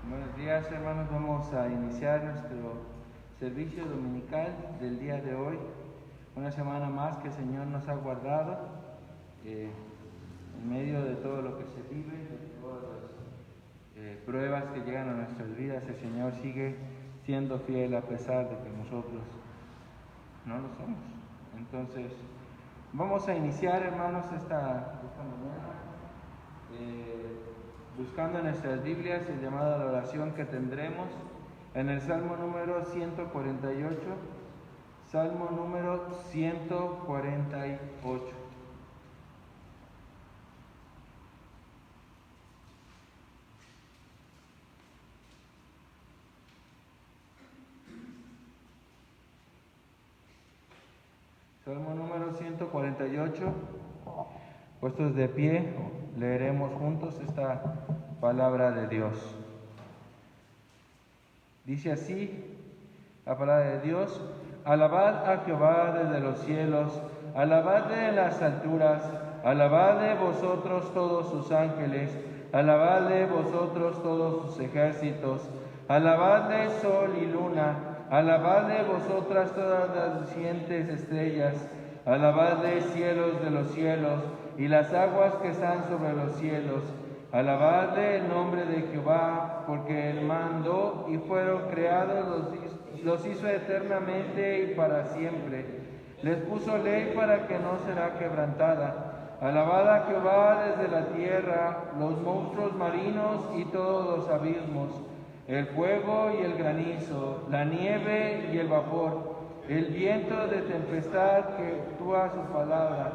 Buenos días, hermanos. Vamos a iniciar nuestro servicio dominical del día de hoy. Una semana más que el Señor nos ha guardado en medio de todo lo que se vive, de todas las pruebas que llegan a nuestras vidas. El Señor sigue siendo fiel a pesar de que nosotros no lo somos. Entonces, vamos a iniciar, hermanos, esta mañana. Buscando en nuestras Biblias el llamado a la oración que tendremos en el Salmo número 148, Salmo número 148. Salmo número 148, puestos de pie, leeremos juntos esta palabra de Dios. Dice así la palabra de Dios: alabad a Jehová desde los cielos, alabadle en las alturas, alabadle vosotros todos sus ángeles, alabadle vosotros todos sus ejércitos, alabadle sol y luna, alabadle vosotras todas las lucientes estrellas, alabadle cielos de los cielos y las aguas que están sobre los cielos. Alabadle el nombre de Jehová, porque Él mandó y fueron creados, los hizo eternamente y para siempre. Les puso ley para que no será quebrantada. Alabad a Jehová desde la tierra, los monstruos marinos y todos los abismos, el fuego y el granizo, la nieve y el vapor, el viento de tempestad que actúa su palabra,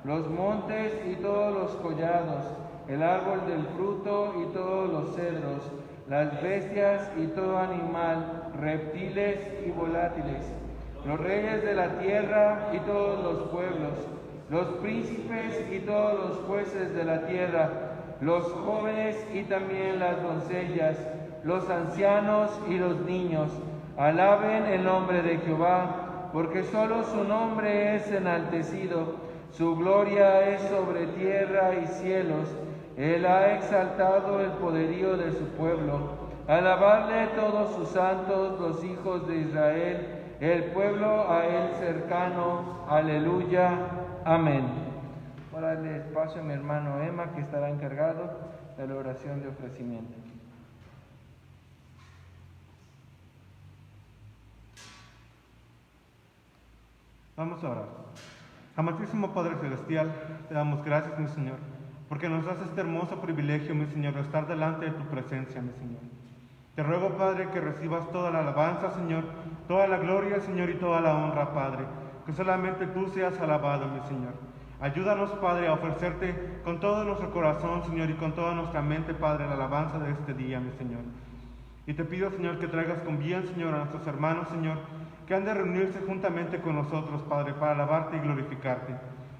los montes y todos los collados, el árbol del fruto y todos los cedros, las bestias y todo animal, reptiles y volátiles, los reyes de la tierra y todos los pueblos, los príncipes y todos los jueces de la tierra, los jóvenes y también las doncellas, los ancianos y los niños. Alaben el nombre de Jehová, porque solo su nombre es enaltecido, su gloria es sobre tierra y cielos. Él ha exaltado el poderío de su pueblo. Alabadle todos sus santos, los hijos de Israel, el pueblo a él cercano. Aleluya. Amén. Voy a darle espacio a mi hermano Emma, que estará encargado de la oración de ofrecimiento. Vamos a orar. Amantísimo Padre Celestial, te damos gracias, mi Señor, porque nos das este hermoso privilegio, mi Señor, de estar delante de tu presencia, mi Señor. Te ruego, Padre, que recibas toda la alabanza, Señor, toda la gloria, Señor, y toda la honra, Padre, que solamente tú seas alabado, mi Señor. Ayúdanos, Padre, a ofrecerte con todo nuestro corazón, Señor, y con toda nuestra mente, Padre, la alabanza de este día, mi Señor. Y te pido, Señor, que traigas con bien, Señor, a nuestros hermanos, Señor, que han de reunirse juntamente con nosotros, Padre, para alabarte y glorificarte.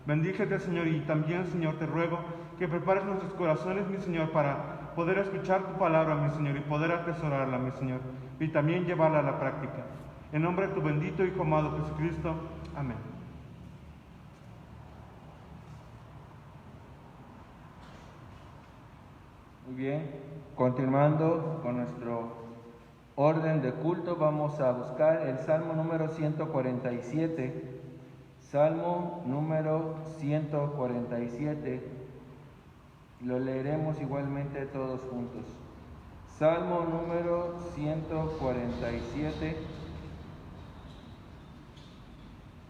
Bendícete, Señor, y también, Señor, te ruego que prepares nuestros corazones, mi Señor, para poder escuchar tu palabra, mi Señor, y poder atesorarla, mi Señor, y también llevarla a la práctica. En nombre de tu bendito Hijo amado Jesucristo. Amén. Muy bien, continuando con nuestro orden de culto, vamos a buscar el Salmo número 147. Salmo número 147. Lo leeremos igualmente todos juntos. Salmo número 147.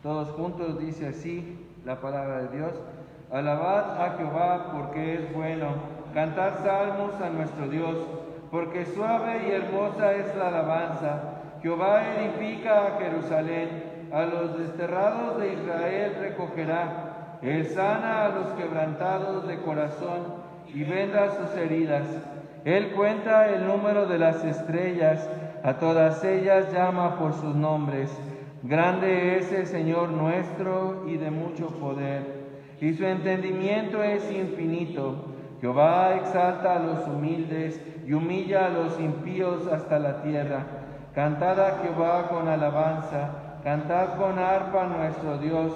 Todos juntos dice así la palabra de Dios: alabad a Jehová porque es bueno, cantad salmos a nuestro Dios, porque suave y hermosa es la alabanza. Jehová edifica a Jerusalén, a los desterrados de Israel recogerá. Él sana a los quebrantados de corazón y venda sus heridas. Él cuenta el número de las estrellas, a todas ellas llama por sus nombres. Grande es el Señor nuestro y de mucho poder, y su entendimiento es infinito. Jehová exalta a los humildes y humilla a los impíos hasta la tierra. Cantad a Jehová con alabanza, cantad con arpa a nuestro Dios.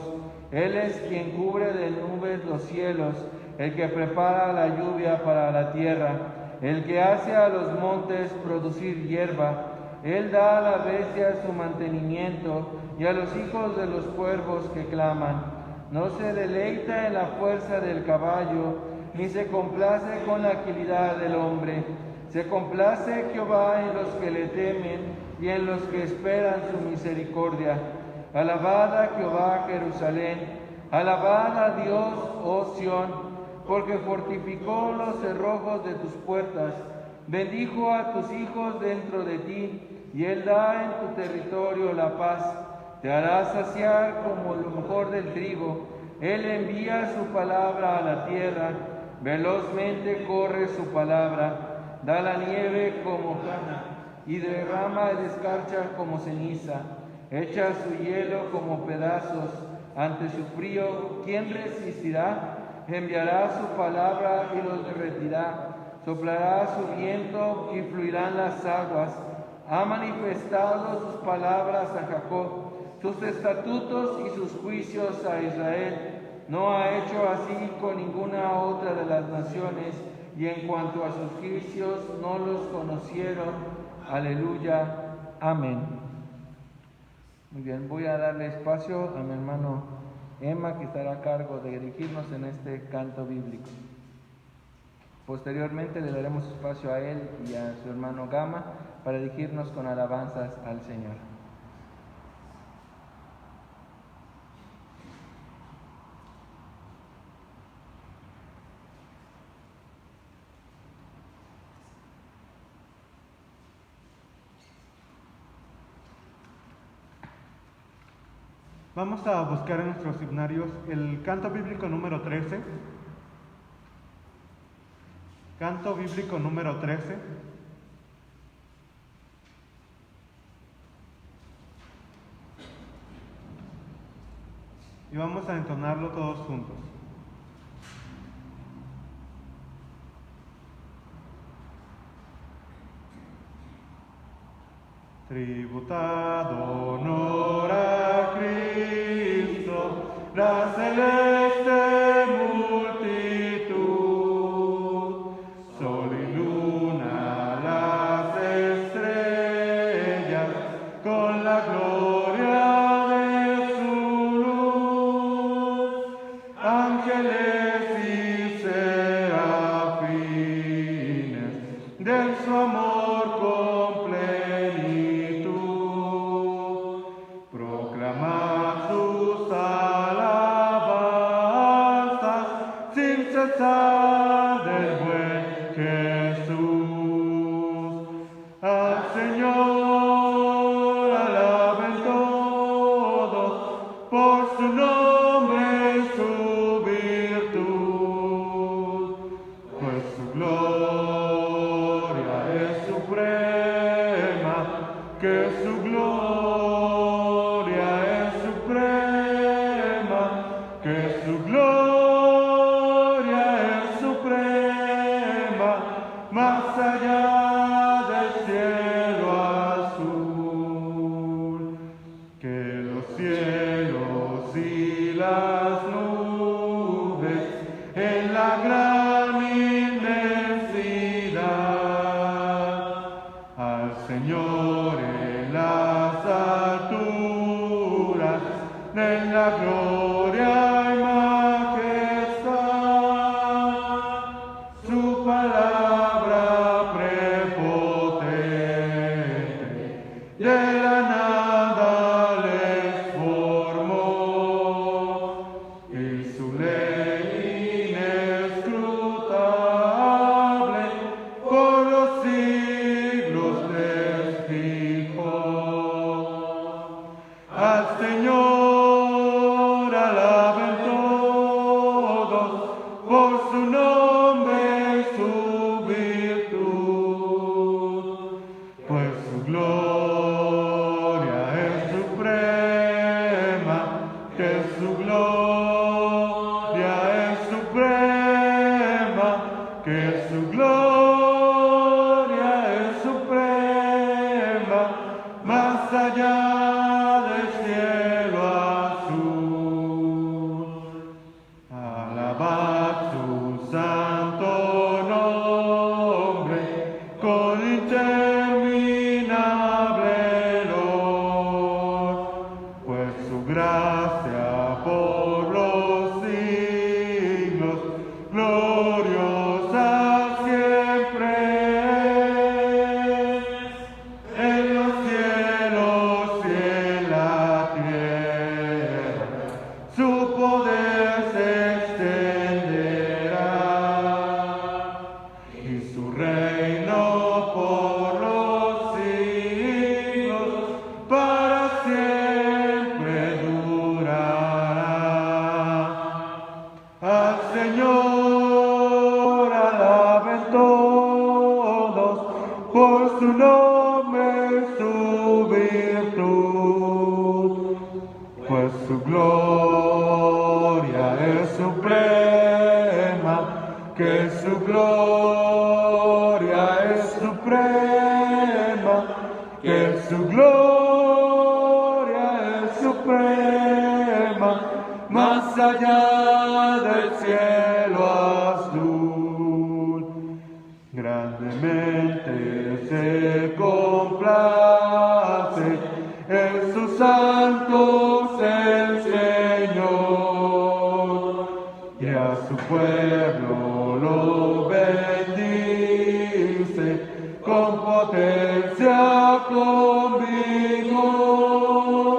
Él es quien cubre de nubes los cielos, el que prepara la lluvia para la tierra, el que hace a los montes producir hierba. Él da a la bestia su mantenimiento y a los hijos de los cuervos que claman. No se deleita en la fuerza del caballo, ni se complace con la agilidad del hombre. Se complace Jehová en los que le temen y en los que esperan su misericordia. Alabad a Jehová, Jerusalén. Alabad a Dios, oh Sión, porque fortificó los cerrojos de tus puertas. Bendijo a tus hijos dentro de ti, y Él da en tu territorio la paz. Te hará saciar como lo mejor del trigo. Él envía su palabra a la tierra. Velozmente corre su palabra. Da la nieve como grana, y derrama el escarcha como ceniza. Echa su hielo como pedazos. Ante su frío, ¿quién resistirá? Enviará su palabra y los derretirá. Soplará su viento y fluirán las aguas. Ha manifestado sus palabras a Jacob, sus estatutos y sus juicios a Israel. No ha hecho así con ninguna otra de las naciones, y en cuanto a sus juicios no los conocieron. Aleluya. Amén. Muy bien, voy a darle espacio a mi hermano Emma, que estará a cargo de dirigirnos en este canto bíblico. Posteriormente le daremos espacio a él y a su hermano Gama para dirigirnos con alabanzas al Señor. Vamos a buscar en nuestros himnarios el canto bíblico número 13. Canto bíblico número 13. Y vamos a entonarlo todos juntos. Tributad honor a Cristo, la celeste multitud, sol y luna, las estrellas, con la gloria de su luz, ángeles y serafines, de su amor con plenitud, proclamad sus alabanzas sin cesar del buen Jesús. Al Señor alaben todos por su nombre y su virtud, pues su gloria es suprema, que su gloria es suprema, que su gloria es suprema, más allá del cielo azul, que los cielos y las nubes en la gran inmensidad, al Señor en las alturas, en la gloria y majestad, su palabra prepotente de la nada les formó, y su ley inescrutable por los siglos les fijó. Al Señor alaben todos por su nombre y su virtud, pues su gloria es suprema, que su gloria es suprema, que su gloria es suprema, más allá del cielo azul. Alabad su santo nombre, su nombre y su virtud, pues su gloria es suprema, que su gloria es suprema, que su gloria es suprema, más allá del cielo azul. Grandemente se complace en sus santos el Señor, y a su pueblo lo bendice con potencia, con vigor,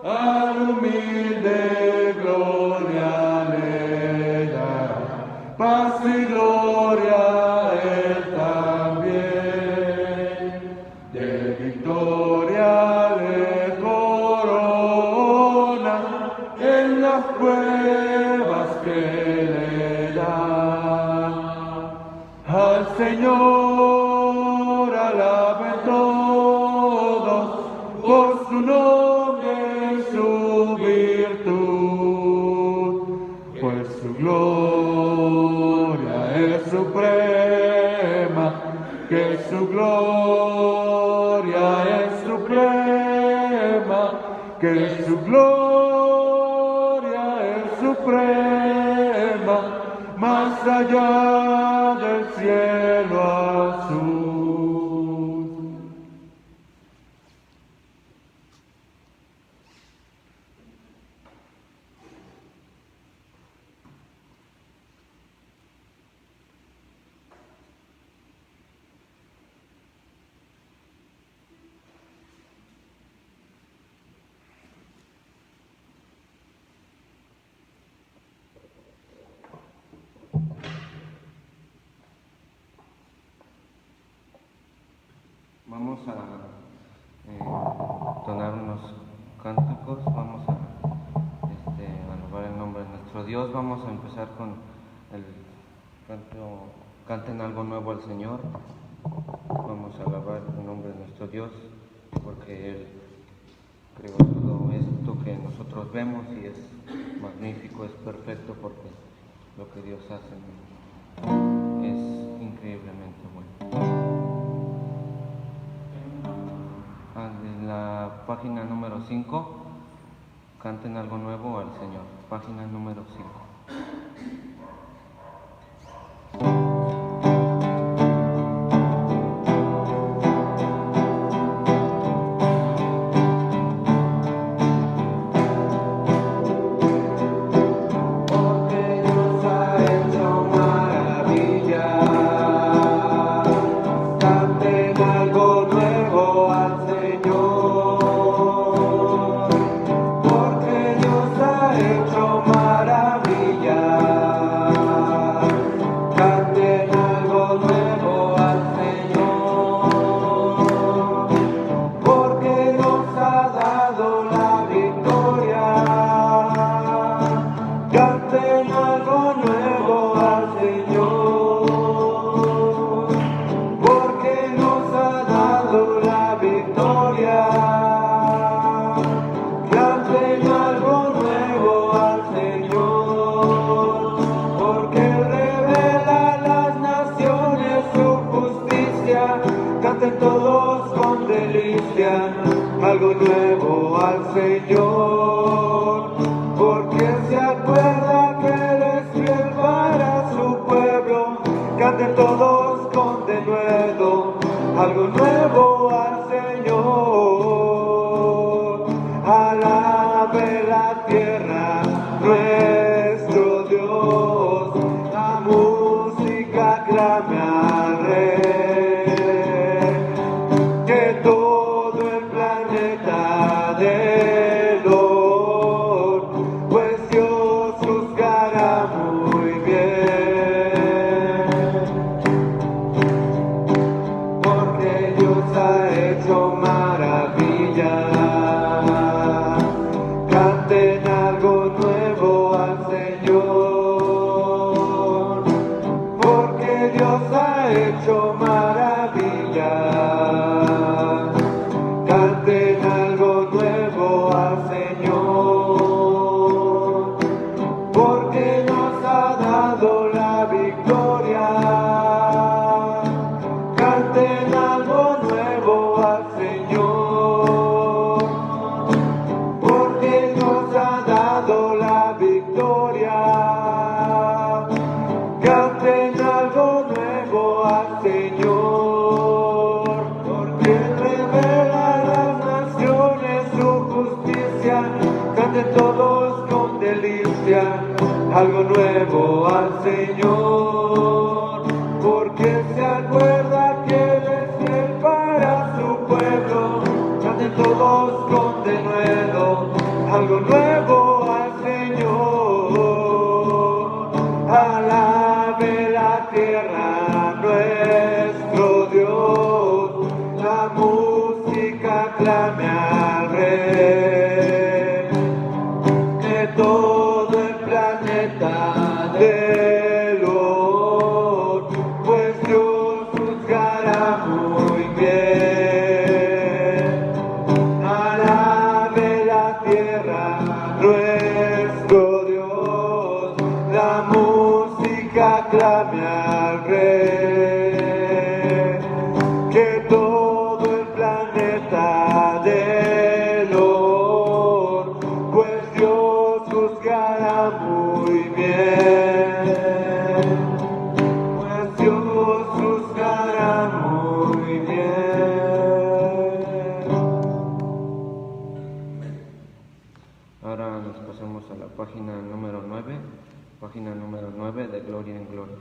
al humilde gloria le dará, paz y gloria él también, de victoria le corona en las pruebas que le dan. Al Señor alaben todos por su nombre y su virtud, pues su gloria es suprema, que su gloria es suprema, que su gloria es suprema, más allá del cielo azul. Vamos a entonar unos cánticos, vamos a alabar el nombre de nuestro Dios. Vamos a empezar con el canto, canten algo nuevo al Señor. Vamos a alabar el nombre de nuestro Dios, porque Él creó todo esto que nosotros vemos y es magnífico, es perfecto, porque lo que Dios hace es increíblemente bueno. En la página número 5, canten algo nuevo al Señor. Página número 5. Algo nuevo al Señor, porque se acuerda que Él es fiel para su pueblo. Canten todos con denuedo, algo nuevo al Señor. Alabe la tierra, nuestro Dios, la música clame al Rey. Dios ha hecho maravillas. algo nuevo al Señor, porque se acuerda que Él es fiel para su pueblo. Canten todos con denuedo, algo nuevo al Señor. Alabe la tierra nuestro Dios, la música clame al Rey, que todo el planeta de Lord, pues Dios juzgará muy bien. Alabe la tierra nuestro Dios, la música clame al Rey, que todo el planeta de Lord, pues Dios juzgará muy bien, pues Dios juzgará muy bien. Ahora nos pasamos a la página número 9 de Gloria en Gloria.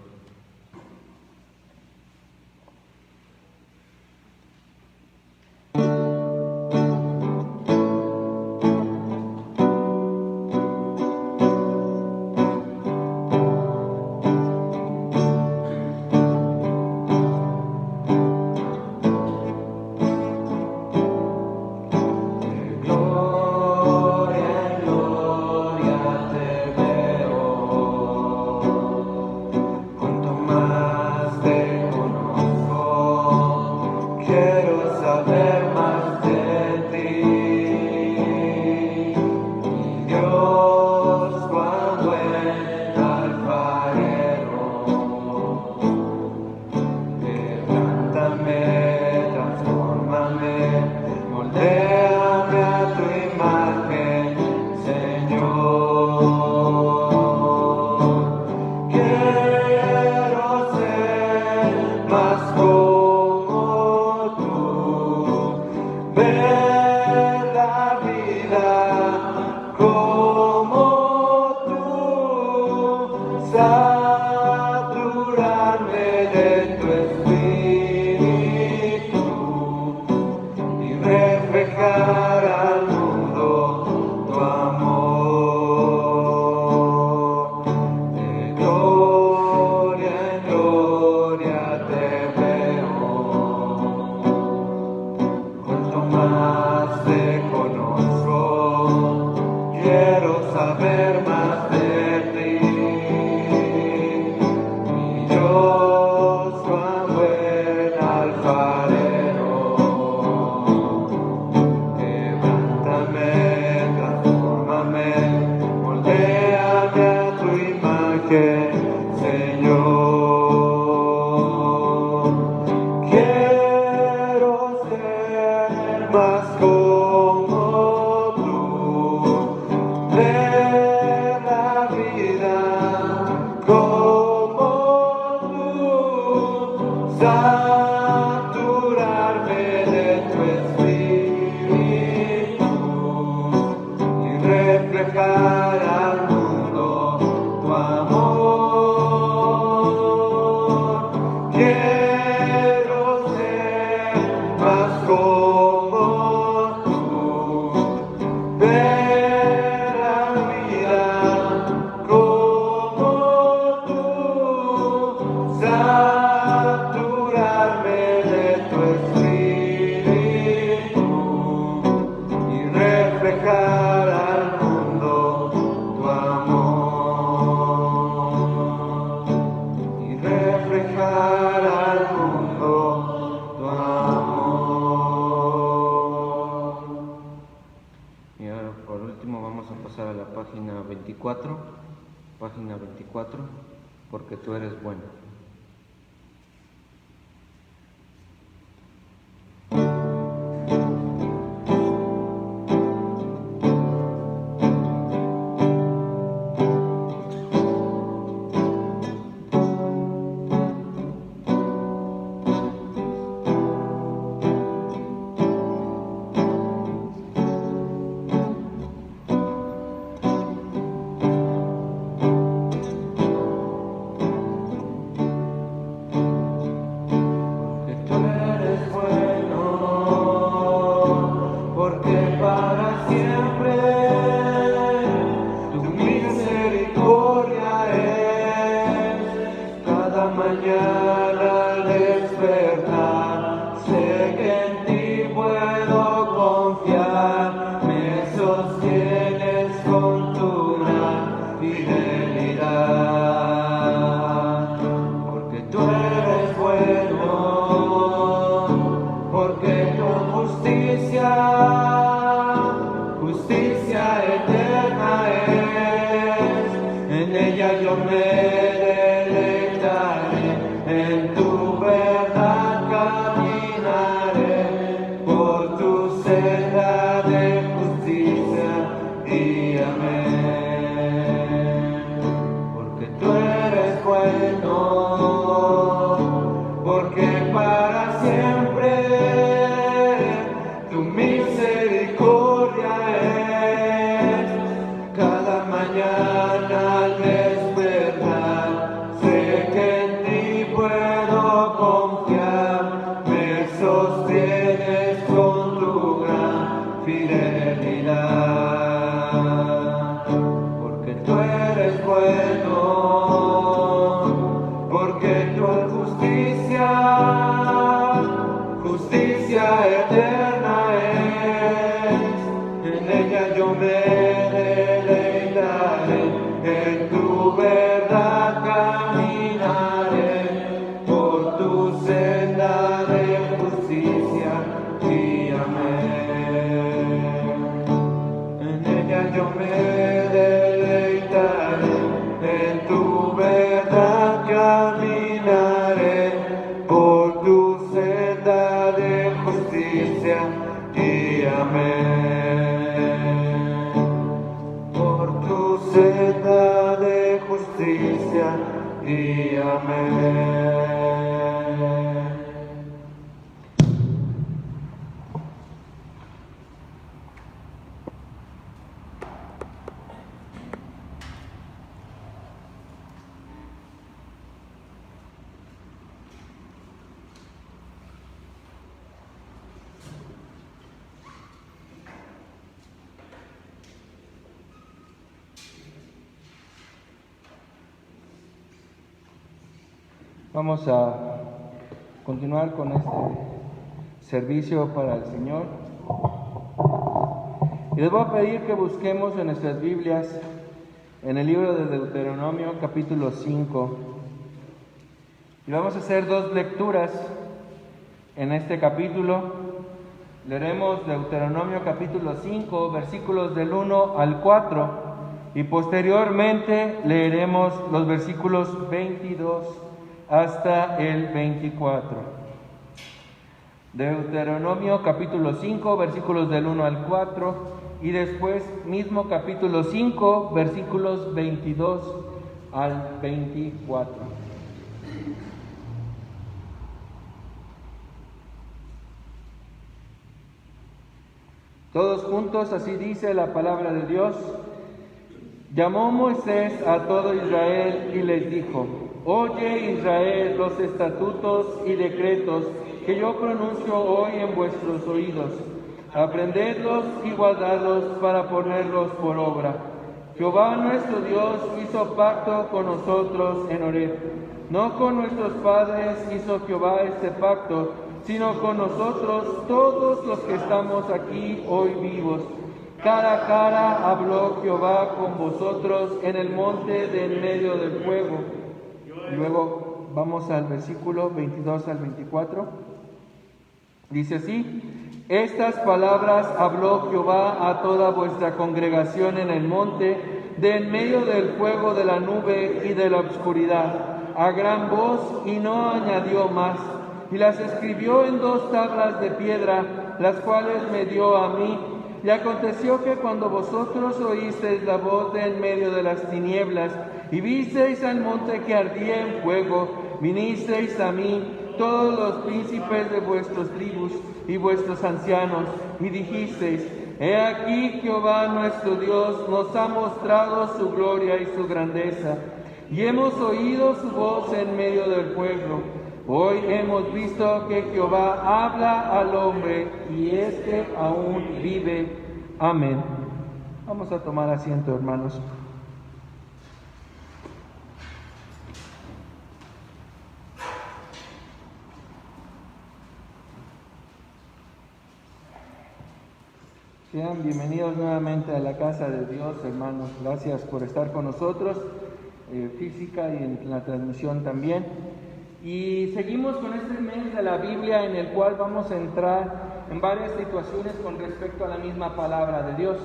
Página 24, porque tú eres bueno. justicia eterna es. En ella yo me deleitaré, en tu verdad caminaré, por tu senda de justicia y amén. Porque tú eres bueno, porque para siempre tu misericordia es. Cada mañana al despertar sé que en ti puedo confiar, me sostienes con tu gran fidelidad. Porque tú eres bueno, porque tu justicia, justicia eterna es. En ella yo me deleitaré, en tu verdad caminaré, por tu senda de justicia y amén. En ella yo me deleitaré, en tu verdad caminaré, por tu senda de justicia y amén. Por tu senda de justicia y amén. Vamos a continuar con este servicio para el Señor. Y les voy a pedir que busquemos en nuestras Biblias, en el libro de Deuteronomio, capítulo 5. Y vamos a hacer dos lecturas en este capítulo. Leeremos Deuteronomio capítulo 5, versículos del 1 al 4. Y posteriormente leeremos los versículos 22 hasta el 24. Deuteronomio capítulo 5, versículos del 1 al 4, y después mismo capítulo 5, versículos 22 al 24. Todos juntos, así dice la palabra de Dios. Llamó Moisés a todo Israel y les dijo: Oye Israel, los estatutos y decretos que yo pronuncio hoy en vuestros oídos. Aprendedlos y guardadlos para ponerlos por obra. Jehová nuestro Dios hizo pacto con nosotros en Horeb. No con nuestros padres hizo Jehová este pacto, sino con nosotros, todos los que estamos aquí hoy vivos. Cara a cara habló Jehová con vosotros en el monte de en medio del fuego. Y luego vamos al versículo 22 al 24. Dice así: Estas palabras habló Jehová a toda vuestra congregación en el monte, de en medio del fuego, de la nube y de la oscuridad, a gran voz, y no añadió más. Y las escribió en 2 tablas de piedra, las cuales me dio a mí. Y aconteció que cuando vosotros oísteis la voz de en medio de las tinieblas, y visteis al monte que ardía en fuego, vinisteis a mí, todos los príncipes de vuestras tribus y vuestros ancianos, y dijisteis: He aquí Jehová nuestro Dios nos ha mostrado su gloria y su grandeza, y hemos oído su voz en medio del fuego. Hoy hemos visto que Jehová habla al hombre, y éste aún vive. Amén. Vamos a tomar asiento, hermanos. Sean bienvenidos nuevamente a la casa de Dios, hermanos. Gracias por estar con nosotros, física y en la transmisión también. Y seguimos con este mes de la Biblia en el cual vamos a entrar en varias situaciones con respecto a la misma palabra de Dios.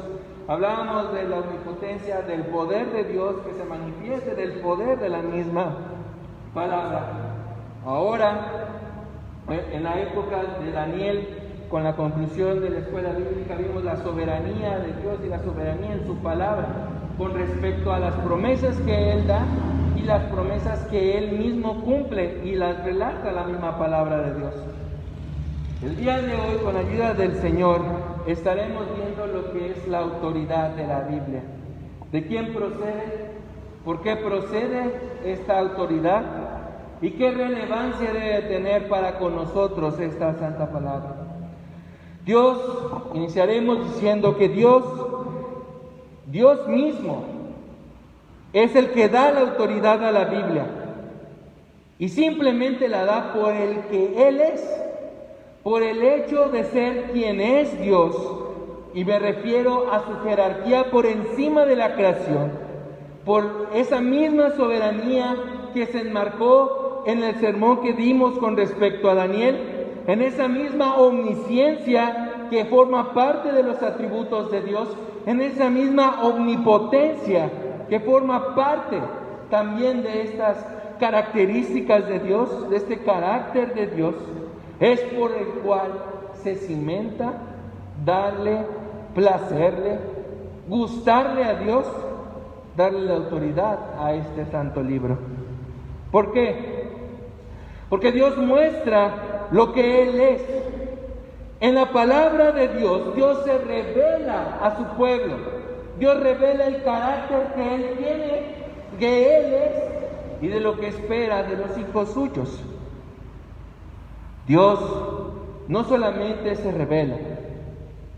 Hablábamos de la omnipotencia, del poder de Dios que se manifieste, del poder de la misma palabra. Ahora, en la época de Daniel, con la conclusión de la escuela bíblica, vimos la soberanía de Dios y la soberanía en su palabra con respecto a las promesas que Él da y las promesas que Él mismo cumple y las relata la misma palabra de Dios. El día de hoy, con la ayuda del Señor, estaremos viendo lo que es la autoridad de la Biblia. ¿De quién procede? ¿Por qué procede esta autoridad? ¿Y qué relevancia debe tener para con nosotros esta santa palabra? Iniciaremos diciendo que Dios mismo es el que da la autoridad a la Biblia. Y simplemente la da por el que Él es, por el hecho de ser quien es Dios. Y me refiero a su jerarquía por encima de la creación, por esa misma soberanía que se enmarcó en el sermón que dimos con respecto a Daniel, en esa misma omnisciencia que forma parte de los atributos de Dios, en esa misma omnipotencia que forma parte también de estas características de Dios, de este carácter de Dios, es por el cual se cimenta darle, placerle, gustarle a Dios, darle la autoridad a este santo libro. ¿Por qué? Porque Dios muestra lo que Él es. En la palabra de Dios, Dios se revela a su pueblo. Dios revela el carácter que Él tiene, que Él es y de lo que espera de los hijos suyos. Dios no solamente se revela,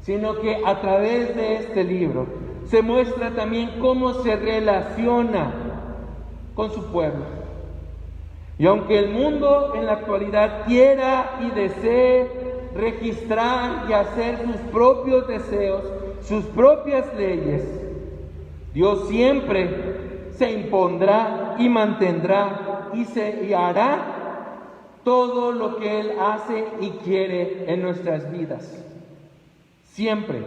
sino que a través de este libro se muestra también cómo se relaciona con su pueblo. Y aunque el mundo en la actualidad quiera y desee registrar y hacer sus propios deseos, sus propias leyes, Dios siempre se impondrá y mantendrá y hará todo lo que Él hace y quiere en nuestras vidas. Siempre.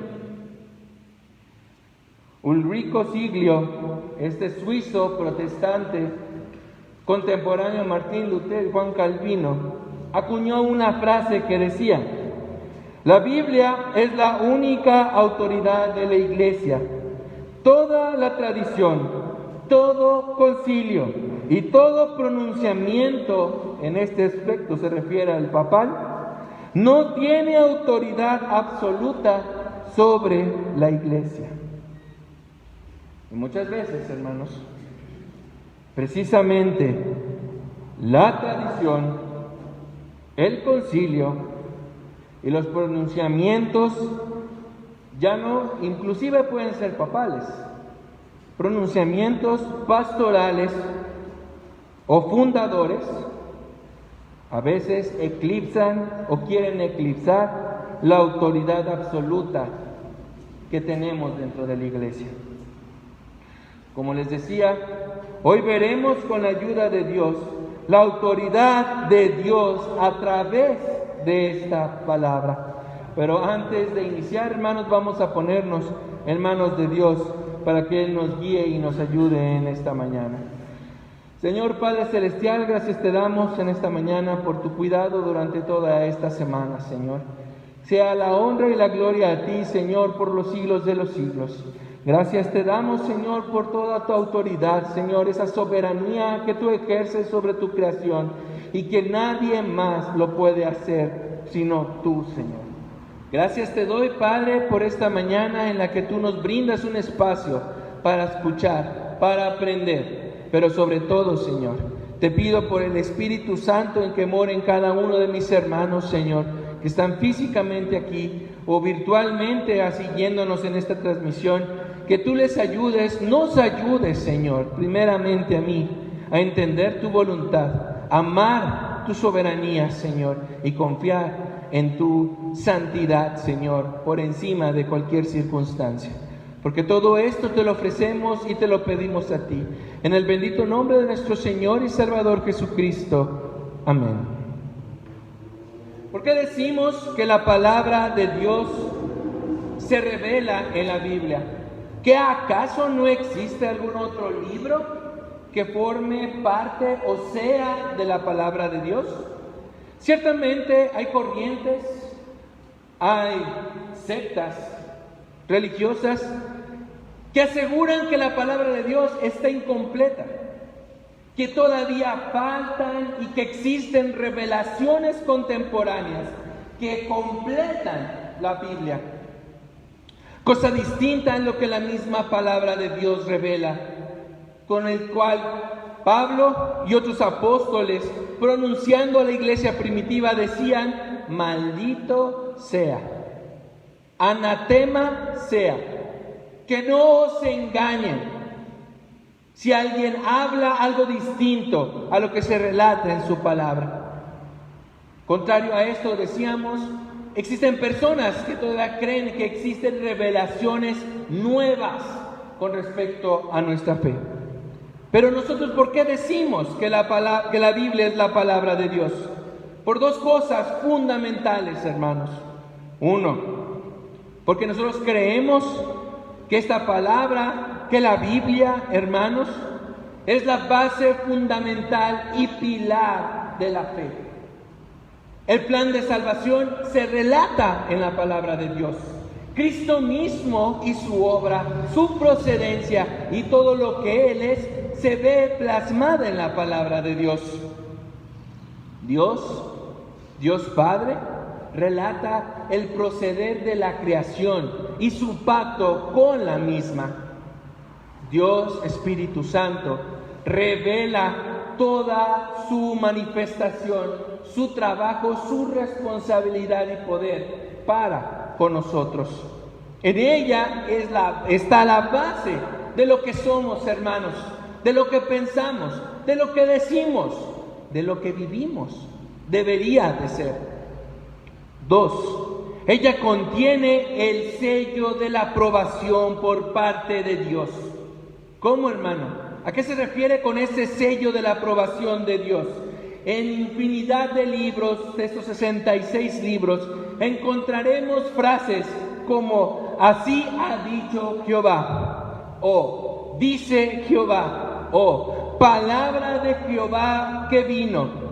Ulrico Siglio, este suizo protestante, contemporáneo a Martín Lutero y Juan Calvino, acuñó una frase que decía: la Biblia es la única autoridad de la Iglesia. Toda la tradición, todo concilio y todo pronunciamiento, en este aspecto se refiere al papal, no tiene autoridad absoluta sobre la Iglesia. Y muchas veces, hermanos, precisamente la tradición, el concilio y los pronunciamientos inclusive pueden ser papales, pronunciamientos pastorales o fundadores, a veces eclipsan o quieren eclipsar la autoridad absoluta que tenemos dentro de la Iglesia. Como les decía, hoy veremos con la ayuda de Dios la autoridad de Dios a través de esta palabra. Pero antes de iniciar, hermanos, vamos a ponernos en manos de Dios para que Él nos guíe y nos ayude en esta mañana. Señor Padre Celestial, gracias te damos en esta mañana por tu cuidado durante toda esta semana, Señor. Sea la honra y la gloria a ti, Señor, por los siglos de los siglos. Gracias te damos, Señor, por toda tu autoridad, Señor, esa soberanía que tú ejerces sobre tu creación y que nadie más lo puede hacer sino tú, Señor. Gracias te doy, Padre, por esta mañana en la que tú nos brindas un espacio para escuchar, para aprender, pero sobre todo, Señor, te pido por el Espíritu Santo en que mora en cada uno de mis hermanos, Señor, que están físicamente aquí o virtualmente siguiéndonos en esta transmisión, que tú les ayudes, nos ayudes, Señor, primeramente a mí, a entender tu voluntad, amar tu soberanía, Señor, y confiar en tu santidad, Señor, por encima de cualquier circunstancia. Porque todo esto te lo ofrecemos y te lo pedimos a ti. En el bendito nombre de nuestro Señor y Salvador Jesucristo. Amén. ¿Por qué decimos que la palabra de Dios se revela en la Biblia? ¿Que acaso no existe algún otro libro que forme parte o sea de la palabra de Dios? Ciertamente hay corrientes, hay sectas religiosas que aseguran que la palabra de Dios está incompleta, que todavía faltan y que existen revelaciones contemporáneas que completan la Biblia. Cosa distinta es lo que la misma palabra de Dios revela, con el cual Pablo y otros apóstoles, pronunciando a la iglesia primitiva, decían: maldito sea, anatema sea, que no os engañen si alguien habla algo distinto a lo que se relata en su palabra. Contrario a esto, decíamos, existen personas que todavía creen que existen revelaciones nuevas con respecto a nuestra fe. Pero nosotros, ¿por qué decimos que la Biblia es la palabra de Dios? Por dos cosas fundamentales, hermanos. Uno, porque nosotros creemos que esta palabra, que la Biblia, hermanos, es la base fundamental y pilar de la fe. El plan de salvación se relata en la palabra de Dios. Cristo mismo y su obra, su procedencia y todo lo que Él es, se ve plasmada en la palabra de Dios. Dios Padre, relata el proceder de la creación y su pacto con la misma. Dios Espíritu Santo revela toda su manifestación, su trabajo, su responsabilidad y poder para con nosotros. En ella está la base de lo que somos, hermanos, de lo que pensamos, de lo que decimos, de lo que vivimos. Debería de ser. 2. Ella contiene el sello de la aprobación por parte de Dios. ¿Cómo, hermano? ¿A qué se refiere con ese sello de la aprobación de Dios? En infinidad de libros, de estos 66 libros, encontraremos frases como: así ha dicho Jehová, o dice Jehová, o palabra de Jehová que vino.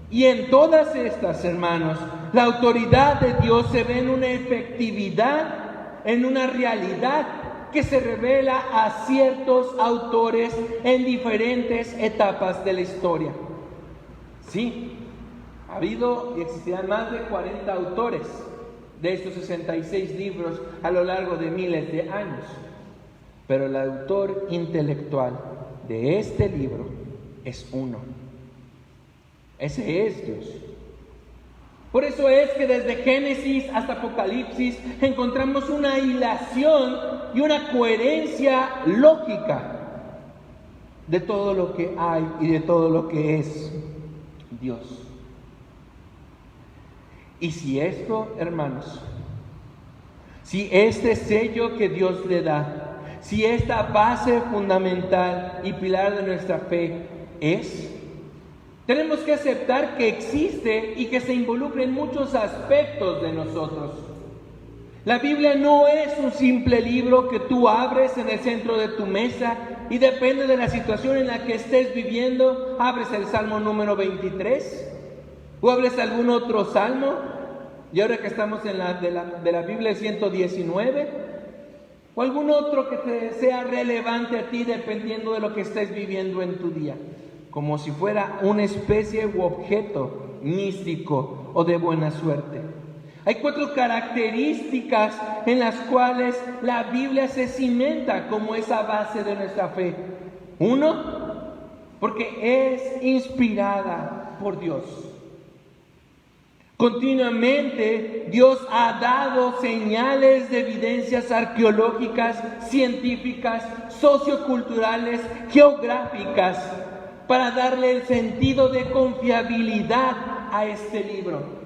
Y en todas estas, hermanos, la autoridad de Dios se ve en una efectividad, en una realidad que se revela a ciertos autores en diferentes etapas de la historia. Sí, ha habido y existirán más de 40 autores de estos 66 libros a lo largo de miles de años. Pero el autor intelectual de este libro es uno. Ese es Dios. Por eso es que desde Génesis hasta Apocalipsis encontramos una hilación y una coherencia lógica de todo lo que hay y de todo lo que es Dios. Y si esto, hermanos, si este sello que Dios le da, si esta base fundamental y pilar de nuestra fe tenemos que aceptar que existe y que se involucra en muchos aspectos de nosotros. La Biblia no es un simple libro que tú abres en el centro de tu mesa y depende de la situación en la que estés viviendo, abres el Salmo número 23 o abres algún otro salmo, y ahora que estamos en de la Biblia 119, o algún otro que te sea relevante a ti dependiendo de lo que estés viviendo en tu día, como si fuera una especie u objeto místico o de buena suerte. Hay 4 características en las cuales la Biblia se cimenta como esa base de nuestra fe. 1, porque es inspirada por Dios. Continuamente Dios ha dado señales de evidencias arqueológicas, científicas, socioculturales, geográficas, para darle el sentido de confiabilidad a este libro.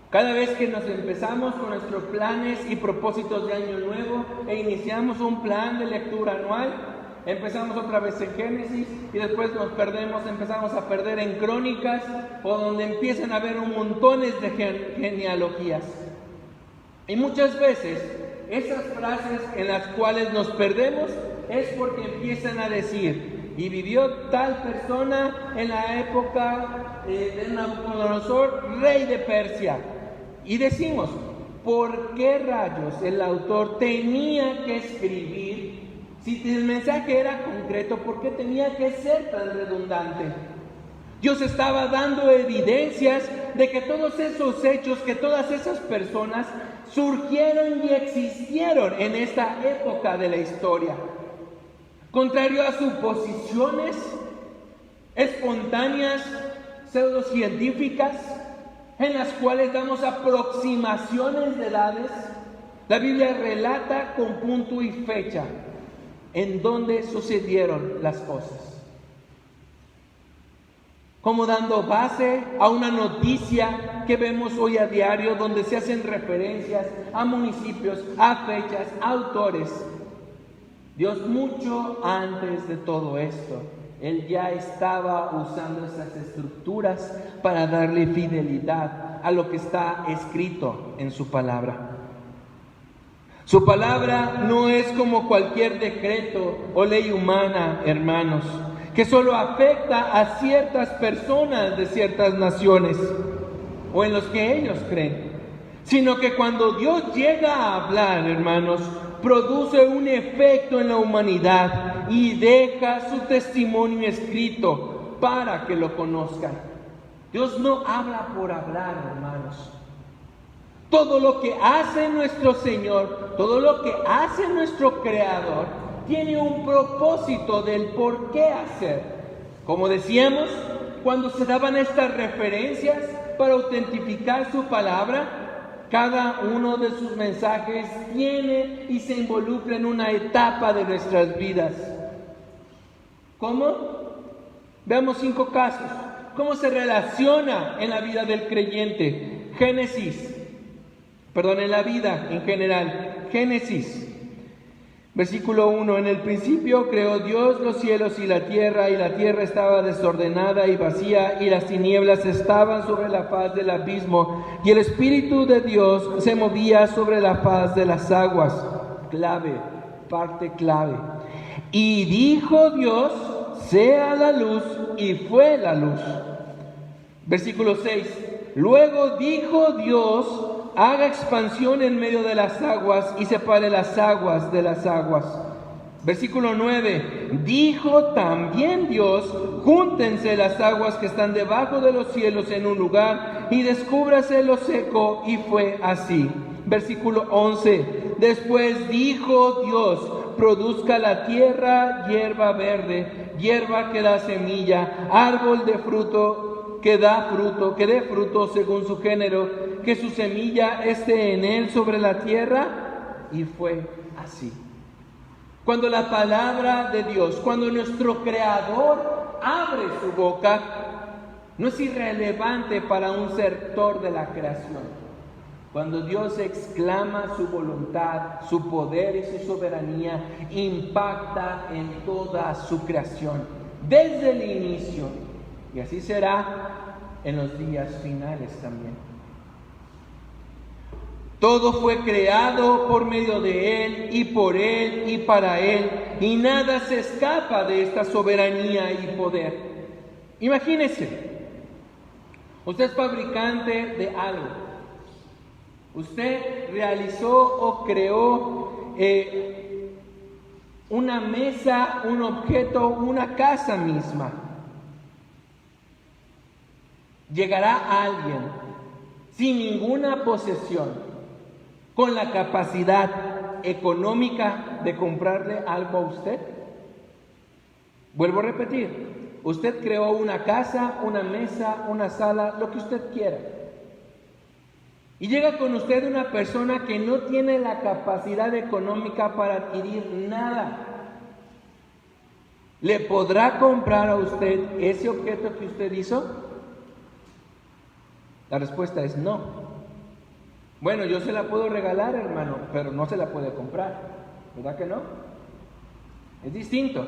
Cada vez que nos empezamos con nuestros planes y propósitos de año nuevo e iniciamos un plan de lectura anual, empezamos otra vez en Génesis y después nos perdemos, empezamos a perder en Crónicas, o donde empiezan a haber un montones de genealogías. Y muchas veces esas frases en las cuales nos perdemos es porque empiezan a decir: y vivió tal persona en la época de Nabucodonosor, rey de Persia. Y decimos, ¿por qué rayos el autor tenía que escribir? Si el mensaje era concreto, ¿por qué tenía que ser tan redundante? Dios estaba dando evidencias de que todos esos hechos, que todas esas personas surgieron y existieron en esta época de la historia. Contrario a suposiciones espontáneas, pseudocientíficas, en las cuales damos aproximaciones de edades, la Biblia relata con punto y fecha en dónde sucedieron las cosas. Como dando base a una noticia que vemos hoy a diario, donde se hacen referencias a municipios, a fechas, a autores. Dios, mucho antes de todo esto, Él ya estaba usando esas estructuras para darle fidelidad a lo que está escrito en su palabra. Su palabra no es como cualquier decreto o ley humana, hermanos, que solo afecta a ciertas personas de ciertas naciones o en los que ellos creen, sino que cuando Dios llega a hablar, hermanos, produce un efecto en la humanidad y deja su testimonio escrito para que lo conozcan. Dios no habla por hablar, hermanos. Todo lo que hace nuestro Señor, todo lo que hace nuestro Creador, tiene un propósito del por qué hacer. Como decíamos, cuando se daban estas referencias para autentificar su palabra, cada uno de sus mensajes tiene y se involucra en una etapa de nuestras vidas. ¿Cómo? Veamos 5 casos. ¿Cómo se relaciona en la vida del creyente? En la vida en general. Génesis, versículo 1. En el principio creó Dios los cielos y la tierra estaba desordenada y vacía, y las tinieblas estaban sobre la faz del abismo, y el Espíritu de Dios se movía sobre la faz de las aguas. Clave, parte clave. Y dijo Dios: sea la luz, y fue la luz. Versículo 6. Luego dijo Dios: haga expansión en medio de las aguas y separe las aguas de las aguas. Versículo 9. Dijo también Dios: júntense las aguas que están debajo de los cielos en un lugar y descúbrase lo seco, y fue así. Versículo 11. Después dijo Dios: produzca la tierra hierba verde, hierba que da semilla, árbol de fruto que dé fruto según su género, que su semilla esté en él sobre la tierra. Y fue así. Cuando la palabra de Dios, cuando nuestro Creador abre su boca, no es irrelevante para un sector de la creación. Cuando Dios exclama su voluntad, su poder y su soberanía, impacta en toda su creación, desde el inicio. Y así será en los días finales también. Todo fue creado por medio de Él y por Él y para Él, y nada se escapa de esta soberanía y poder. Imagínese, usted es fabricante de algo. Usted realizó o creó una mesa, un objeto, una casa misma. Llegará alguien sin ninguna posesión, con la capacidad económica de comprarle algo a usted. Vuelvo a repetir, usted creó una casa, una mesa, una sala, lo que usted quiera. Y llega con usted una persona que no tiene la capacidad económica para adquirir nada. ¿Le podrá comprar a usted ese objeto que usted hizo? La respuesta es no. Bueno, yo se la puedo regalar, hermano, pero no se la puede comprar, ¿verdad que no? Es distinto.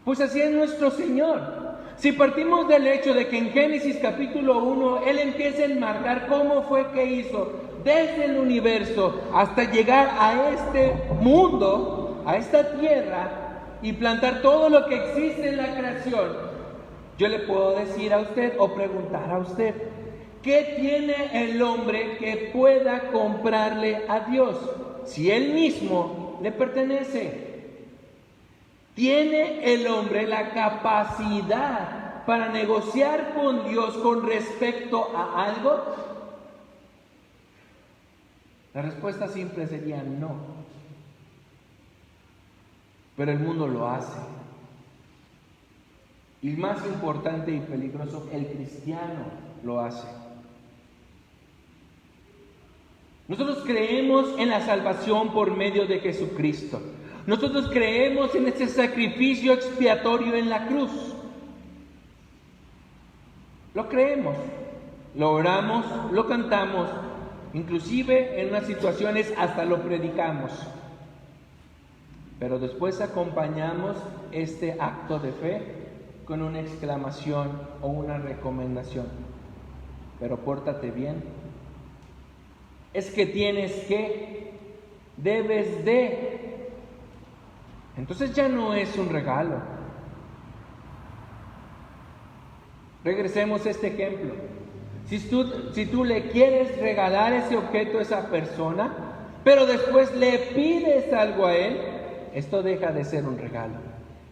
Pues así es nuestro Señor. Si partimos del hecho de que en Génesis capítulo 1 Él empieza a enmarcar cómo fue que hizo desde el universo hasta llegar a este mundo, a esta tierra, y plantar todo lo que existe en la creación, yo le puedo decir a usted o preguntar a usted, ¿qué tiene el hombre que pueda comprarle a Dios si Él mismo le pertenece? ¿Tiene el hombre la capacidad para negociar con Dios con respecto a algo? La respuesta simple sería no. Pero el mundo lo hace. Y más importante y peligroso, el cristiano lo hace. Nosotros creemos en la salvación por medio de Jesucristo. Nosotros creemos en ese sacrificio expiatorio en la cruz. Lo creemos, lo oramos, lo cantamos, inclusive en unas situaciones hasta lo predicamos. Pero después acompañamos este acto de fe con una exclamación o una recomendación. Pero pórtate bien. Es que tienes que, debes de. Entonces ya no es un regalo. Regresemos a este ejemplo. Si tú le quieres regalar ese objeto a esa persona, pero después le pides algo a él, esto deja de ser un regalo.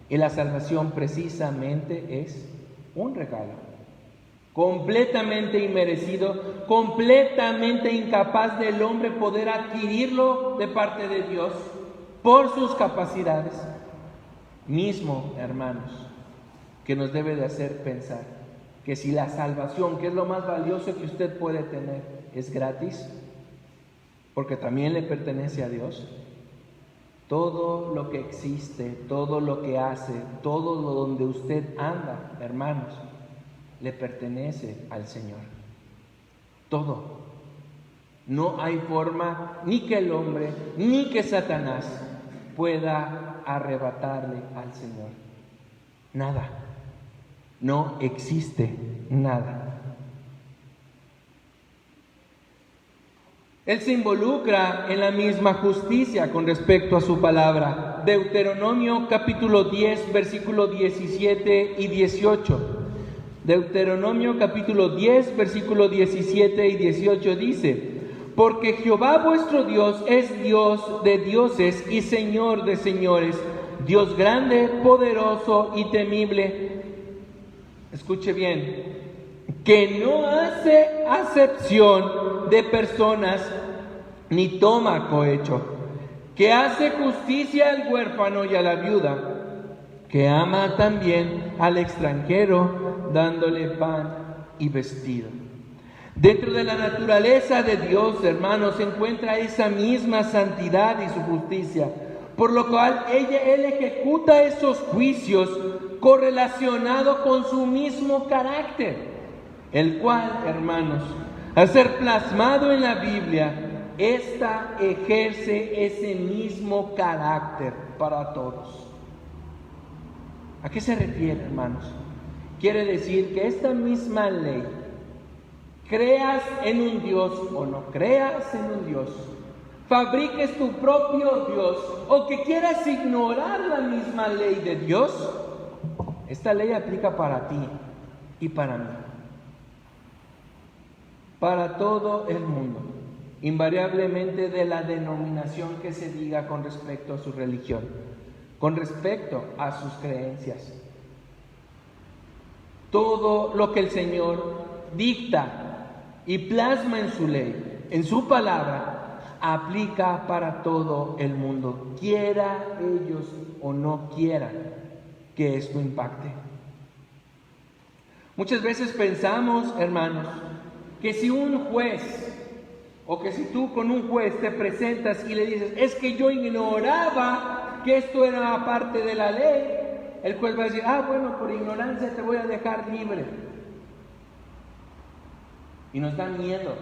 Y la salvación precisamente es un regalo. Completamente inmerecido, completamente incapaz del hombre poder adquirirlo de parte de Dios por sus capacidades. Mismo, hermanos, que nos debe de hacer pensar que si la salvación, que es lo más valioso que usted puede tener, es gratis, porque también le pertenece a Dios, todo lo que existe, todo lo que hace, todo lo donde usted anda, hermanos, le pertenece al Señor. Todo. No hay forma ni que el hombre, ni que Satanás pueda arrebatarle al Señor. Nada. No existe nada. Él se involucra en la misma justicia con respecto a su palabra. Deuteronomio capítulo 10, versículo 17 y 18. Deuteronomio capítulo 10, versículo 17 y 18 dice: porque Jehová vuestro Dios es Dios de dioses y Señor de señores, Dios grande, poderoso y temible. Escuche bien, que no hace acepción de personas ni toma cohecho, que hace justicia al huérfano y a la viuda, que ama también al extranjero, dándole pan y vestido. Dentro de la naturaleza de Dios, hermanos, se encuentra esa misma santidad y su justicia, por lo cual Él ejecuta esos juicios correlacionado con su mismo carácter, el cual, hermanos, al ser plasmado en la Biblia, ésta ejerce ese mismo carácter para todos. ¿A qué se refiere, hermanos? Quiere decir que esta misma ley, creas en un Dios o no creas en un Dios, fabriques tu propio Dios o que quieras ignorar la misma ley de Dios, esta ley aplica para ti y para mí, para todo el mundo, invariablemente de la denominación que se diga con respecto a su religión, con respecto a sus creencias. Todo lo que el Señor dicta y plasma en su ley, en su palabra, aplica para todo el mundo, quiera ellos o no quieran que esto impacte. Muchas veces pensamos, hermanos, que si un juez o que si tú con un juez te presentas y le dices, es que yo ignoraba que esto era parte de la ley, el juez va a decir, bueno, por ignorancia te voy a dejar libre. Y nos da miedo.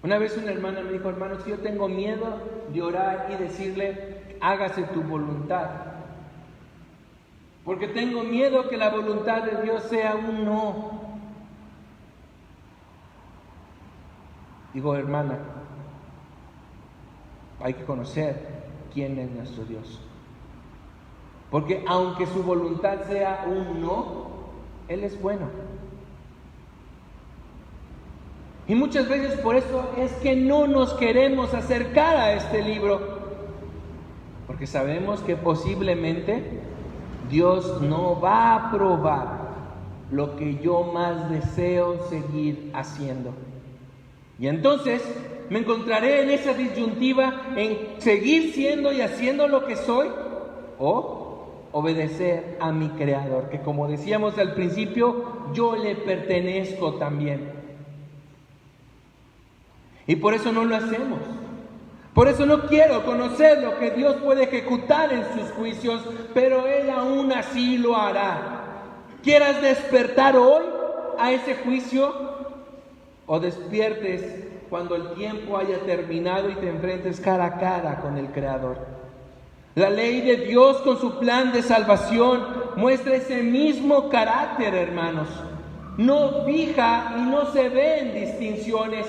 Una vez una hermana me dijo: hermano, si yo tengo miedo de orar y decirle, hágase tu voluntad, porque tengo miedo que la voluntad de Dios sea un no. Digo: hermana, hay que conocer quién es nuestro Dios, porque aunque su voluntad sea un no, Él es bueno. Y muchas veces por eso es que no nos queremos acercar a este libro, porque sabemos que posiblemente Dios no va a aprobar lo que yo más deseo seguir haciendo. Y entonces me encontraré en esa disyuntiva en seguir siendo y haciendo lo que soy, o obedecer a mi Creador, que como decíamos al principio, yo le pertenezco también. Y por eso no lo hacemos. Por eso no quiero conocer lo que Dios puede ejecutar en sus juicios, pero Él aún así lo hará. ¿Quieras despertar hoy a ese juicio? ¿O despiertes cuando el tiempo haya terminado y te enfrentes cara a cara con el Creador? La ley de Dios con su plan de salvación muestra ese mismo carácter, hermanos. No fija y no se ven distinciones.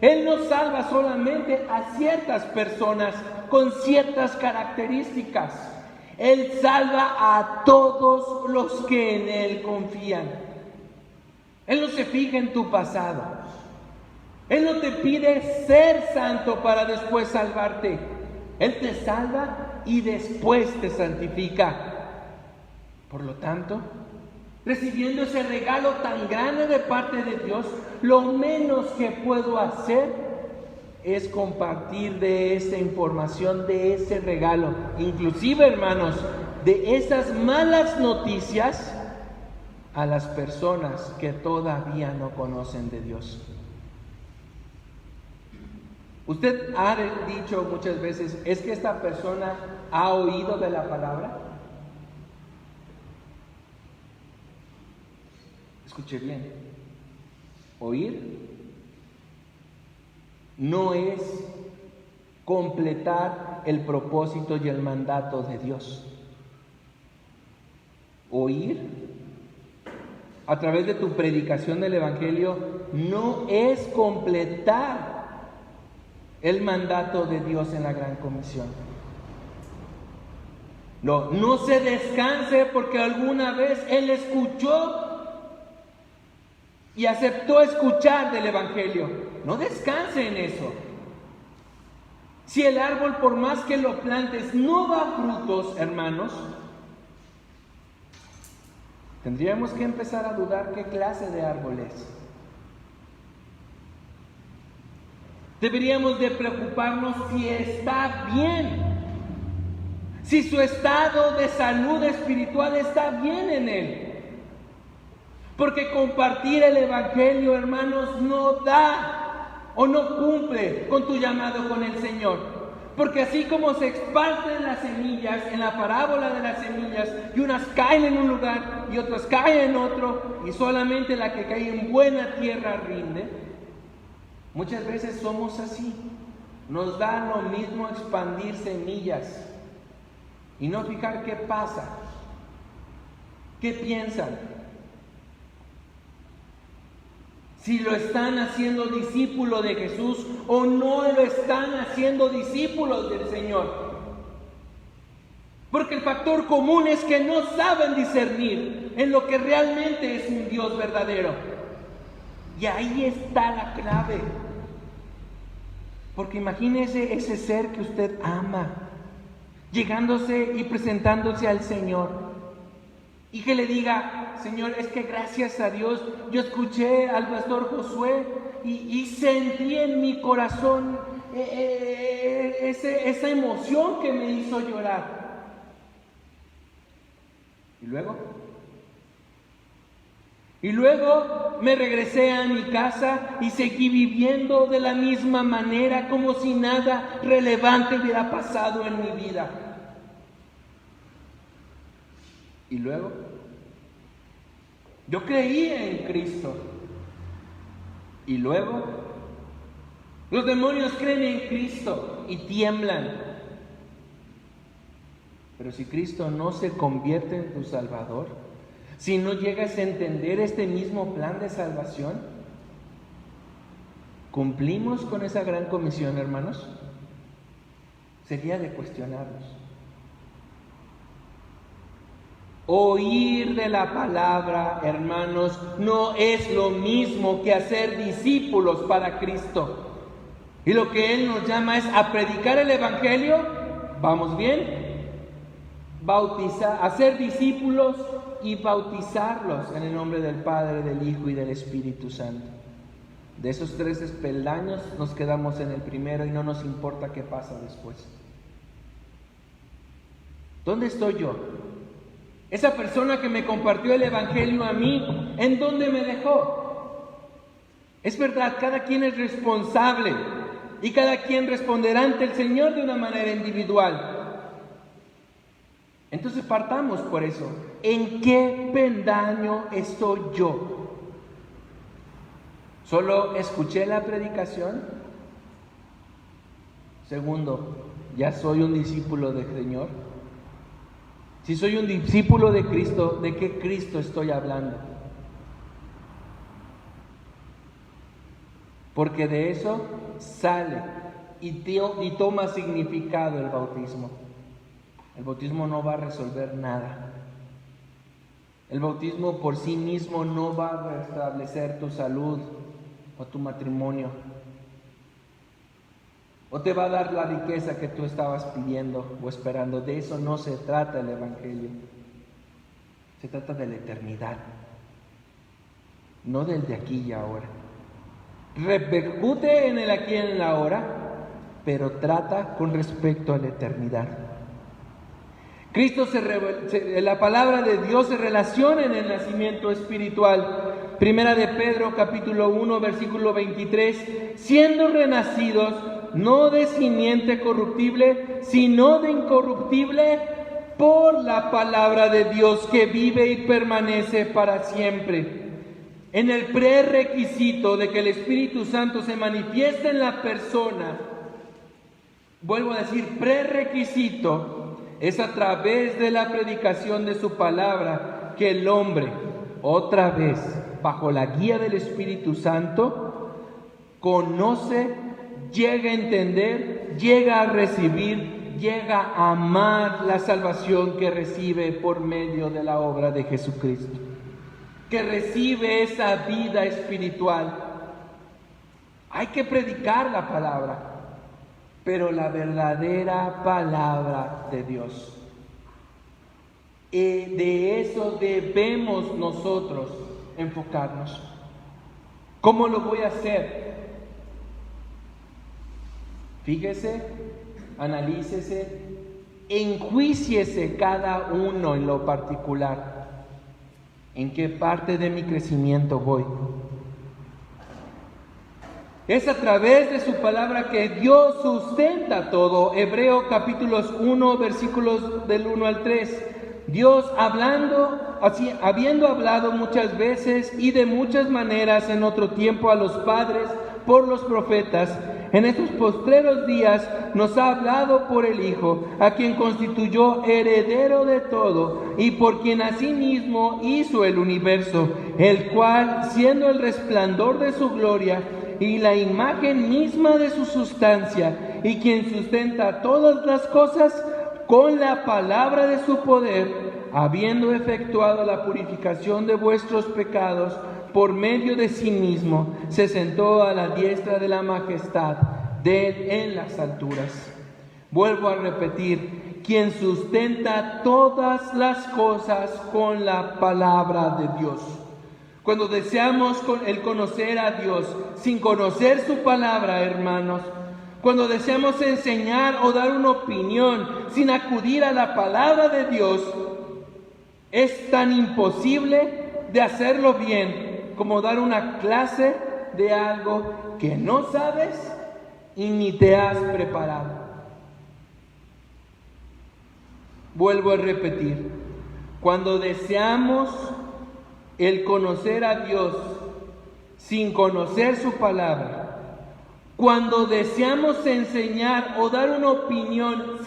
Él no salva solamente a ciertas personas con ciertas características. Él salva a todos los que en Él confían. Él no se fija en tu pasado. Él no te pide ser santo para después salvarte. Él te salva y después te santifica. Por lo tanto, recibiendo ese regalo tan grande de parte de Dios, lo menos que puedo hacer es compartir de esa información, de ese regalo, inclusive, hermanos, de esas malas noticias a las personas que todavía no conocen de Dios. Usted ha dicho muchas veces: ¿es que esta persona ha oído de la palabra? Escuche bien, oír no es completar el propósito y el mandato de Dios. Oír a través de tu predicación del Evangelio no es completar el mandato de Dios en la Gran Comisión. No se descanse porque alguna vez Él escuchó y aceptó escuchar del Evangelio. No descanse en eso. Si el árbol, por más que lo plantes, no da frutos, hermanos, tendríamos que empezar a dudar qué clase de árbol es. Deberíamos de preocuparnos si está bien, si su estado de salud espiritual está bien en él. Porque compartir el Evangelio, hermanos, no da o no cumple con tu llamado con el Señor. Porque así como se esparcen las semillas en la parábola de las semillas, y unas caen en un lugar y otras caen en otro, y solamente la que cae en buena tierra rinde, muchas veces somos así. Nos da lo mismo expandir semillas y no fijar qué pasa, qué piensan, si lo están haciendo discípulo de Jesús o no lo están haciendo discípulos del Señor. Porque el factor común es que no saben discernir en lo que realmente es un Dios verdadero. Y ahí está la clave. Porque imagínese ese ser que usted ama, llegándose y presentándose al Señor. Y que le diga: Señor, es que gracias a Dios yo escuché al pastor Josué y sentí en mi corazón esa emoción que me hizo llorar. Y luego me regresé a mi casa y seguí viviendo de la misma manera, como si nada relevante hubiera pasado en mi vida. Y luego, yo creí en Cristo. Y luego, Los demonios creen en Cristo y tiemblan. Pero si Cristo no se convierte en tu Salvador, si no llegas a entender este mismo plan de salvación, ¿cumplimos con esa gran comisión, hermanos? Sería de cuestionarnos. Oír de la palabra, hermanos, no es lo mismo que hacer discípulos para Cristo. Y lo que Él nos llama es a predicar el Evangelio, ¿vamos bien? Bautizar, hacer discípulos y bautizarlos en el nombre del Padre, del Hijo y del Espíritu Santo. De esos 3 peldaños nos quedamos en el primero y no nos importa qué pasa después. ¿Dónde estoy yo? Esa persona que me compartió el Evangelio a mí, ¿en dónde me dejó? Es verdad, cada quien es responsable y cada quien responderá ante el Señor de una manera individual. Entonces partamos por eso. ¿En qué peldaño estoy yo? ¿Solo escuché la predicación? Segundo, ¿ya soy un discípulo del Señor? Si soy un discípulo de Cristo, ¿de qué Cristo estoy hablando? Porque de eso sale y toma significado el bautismo. El bautismo no va a resolver nada. El bautismo por sí mismo no va a restablecer tu salud o tu matrimonio, o te va a dar la riqueza que tú estabas pidiendo o esperando. De eso no se trata el Evangelio. Se trata de la eternidad, no del de aquí y ahora. Repercute en el aquí y en el ahora, pero trata con respecto a la eternidad. Cristo la palabra de Dios se relaciona en el nacimiento espiritual. Primera de Pedro, capítulo 1, versículo 23, siendo renacidos no de simiente corruptible, sino de incorruptible, por la palabra de Dios que vive y permanece para siempre. En el prerequisito de que el Espíritu Santo se manifieste en la persona, vuelvo a decir, prerequisito, es a través de la predicación de su palabra que el hombre, otra vez, bajo la guía del Espíritu Santo, conoce, llega a entender, llega a recibir, llega a amar la salvación que recibe por medio de la obra de Jesucristo, que recibe esa vida espiritual. Hay que predicar la palabra, pero la verdadera palabra de Dios. De eso debemos nosotros enfocarnos. ¿Cómo lo voy a hacer? Fíjese, analícese, enjuíciese cada uno en lo particular. ¿En qué parte de mi crecimiento voy? Es a través de su palabra que Dios sustenta todo. Hebreo capítulos 1, versículos del 1 al 3. Dios habiendo hablado muchas veces y de muchas maneras en otro tiempo a los padres por los profetas, en estos postreros días nos ha hablado por el Hijo, a quien constituyó heredero de todo y por quien asimismo hizo el universo, el cual, siendo el resplandor de su gloria y la imagen misma de su sustancia, y quien sustenta todas las cosas con la palabra de su poder, habiendo efectuado la purificación de vuestros pecados por medio de sí mismo, se sentó a la diestra de la majestad de Él en las alturas. Vuelvo a repetir, quien sustenta todas las cosas con la palabra de Dios. Cuando deseamos el conocer a Dios sin conocer su palabra, hermanos, cuando deseamos enseñar o dar una opinión sin acudir a la palabra de Dios, es tan imposible de hacerlo bien como dar una clase de algo que no sabes y ni te has preparado. Vuelvo a repetir, cuando deseamos el conocer a Dios sin conocer su palabra, Cuando deseamos enseñar o dar una opinión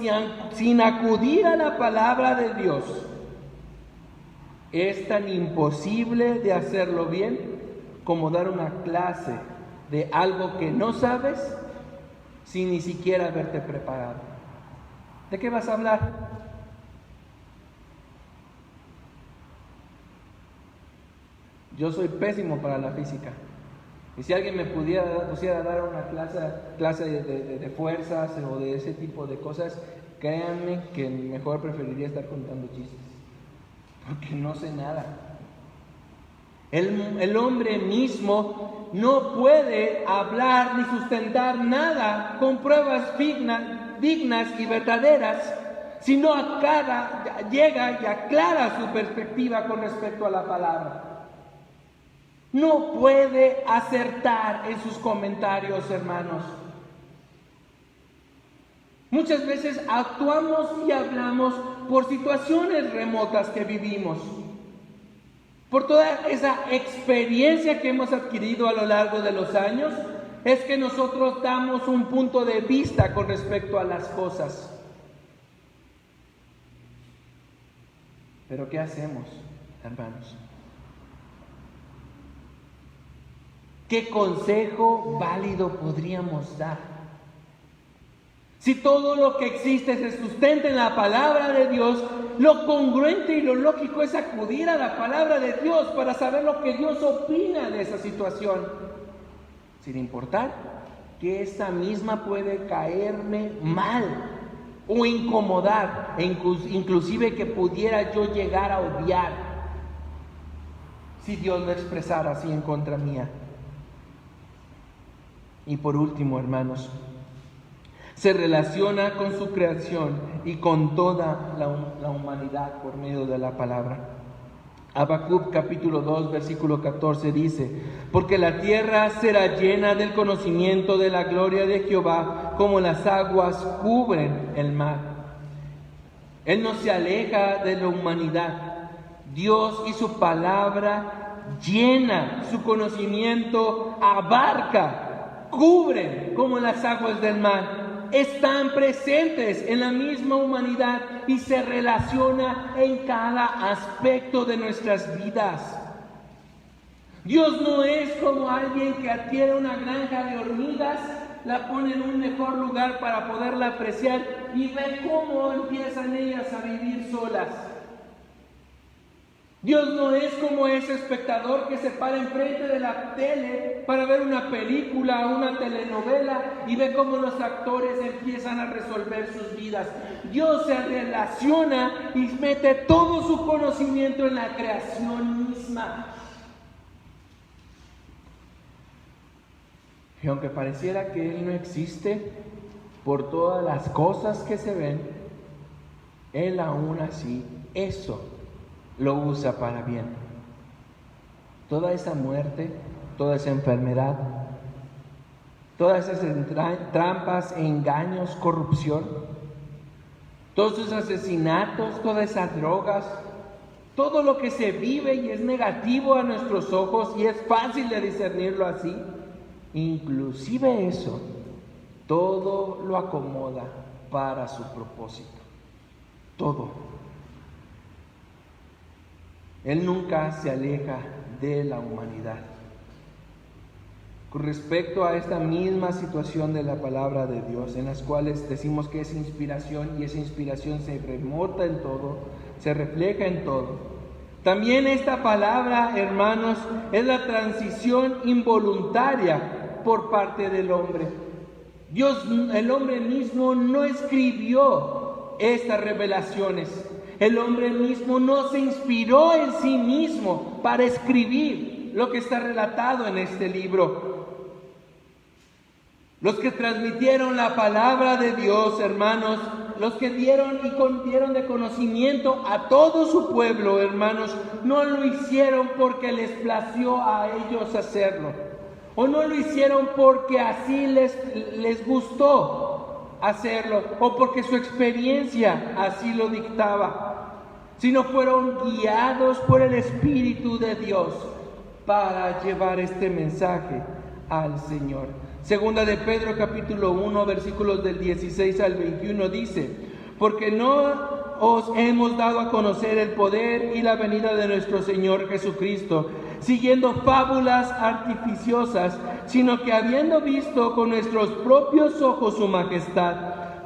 sin acudir a la palabra de Dios, es tan imposible de hacerlo bien como dar una clase de algo que no sabes sin ni siquiera haberte preparado. ¿De qué vas a hablar? Yo soy pésimo para la física. Y si alguien me pusiera a dar una clase de fuerzas o de ese tipo de cosas, créanme que mejor preferiría estar contando chistes, porque no sé nada. El hombre mismo no puede hablar ni sustentar nada con pruebas dignas y verdaderas, sino llega y aclara su perspectiva con respecto a la palabra. No puede acertar en sus comentarios, hermanos. Muchas veces actuamos y hablamos por situaciones remotas que vivimos, por toda esa experiencia que hemos adquirido a lo largo de los años, es que nosotros damos un punto de vista con respecto a las cosas. Pero ¿qué hacemos, hermanos? ¿Qué consejo válido podríamos dar? Si todo lo que existe se sustenta en la palabra de Dios, lo congruente y lo lógico es acudir a la palabra de Dios para saber lo que Dios opina de esa situación, sin importar que esa misma puede caerme mal o incomodar, e inclusive que pudiera yo llegar a odiar si Dios lo expresara así en contra mía. Y por último, hermanos, se relaciona con su creación y con toda la humanidad por medio de la palabra. Habacuc capítulo 2 versículo 14 dice: porque la tierra será llena del conocimiento de la gloria de Jehová, como las aguas cubren el mar. Él no se aleja de la humanidad. Dios y su palabra llena, su conocimiento abarca, cubren como las aguas del mar, están presentes en la misma humanidad y se relaciona en cada aspecto de nuestras vidas. Dios no es como alguien que adquiere una granja de hormigas, la pone en un mejor lugar para poderla apreciar y ve cómo empiezan ellas a vivir solas. Dios no es como ese espectador que se para enfrente de la tele para ver una película o una telenovela y ve cómo los actores empiezan a resolver sus vidas. Dios se relaciona y mete todo su conocimiento en la creación misma. Y aunque pareciera que Él no existe por todas las cosas que se ven, Él aún así eso lo usa para bien. Toda esa muerte, toda esa enfermedad, todas esas trampas, engaños, corrupción, todos esos asesinatos, todas esas drogas, todo lo que se vive y es negativo a nuestros ojos y es fácil de discernirlo así, inclusive eso, todo lo acomoda para su propósito. Todo. Él nunca se aleja de la humanidad. Con respecto a esta misma situación de la palabra de Dios, en las cuales decimos que es inspiración y esa inspiración se remonta en todo, se refleja en todo. También esta palabra, hermanos, es la transición involuntaria por parte del hombre. Dios, el hombre mismo no escribió estas revelaciones. El hombre mismo no se inspiró en sí mismo para escribir lo que está relatado en este libro. Los que transmitieron la palabra de Dios, hermanos, los que dieron de conocimiento a todo su pueblo, hermanos, no lo hicieron porque les plació a ellos hacerlo, o no lo hicieron porque así les gustó hacerlo, o porque su experiencia así lo dictaba, sino fueron guiados por el Espíritu de Dios para llevar este mensaje al Señor. Segunda de Pedro capítulo 1 versículos del 16 al 21 dice: porque no os hemos dado a conocer el poder y la venida de nuestro Señor Jesucristo, siguiendo fábulas artificiosas, sino que habiendo visto con nuestros propios ojos su majestad,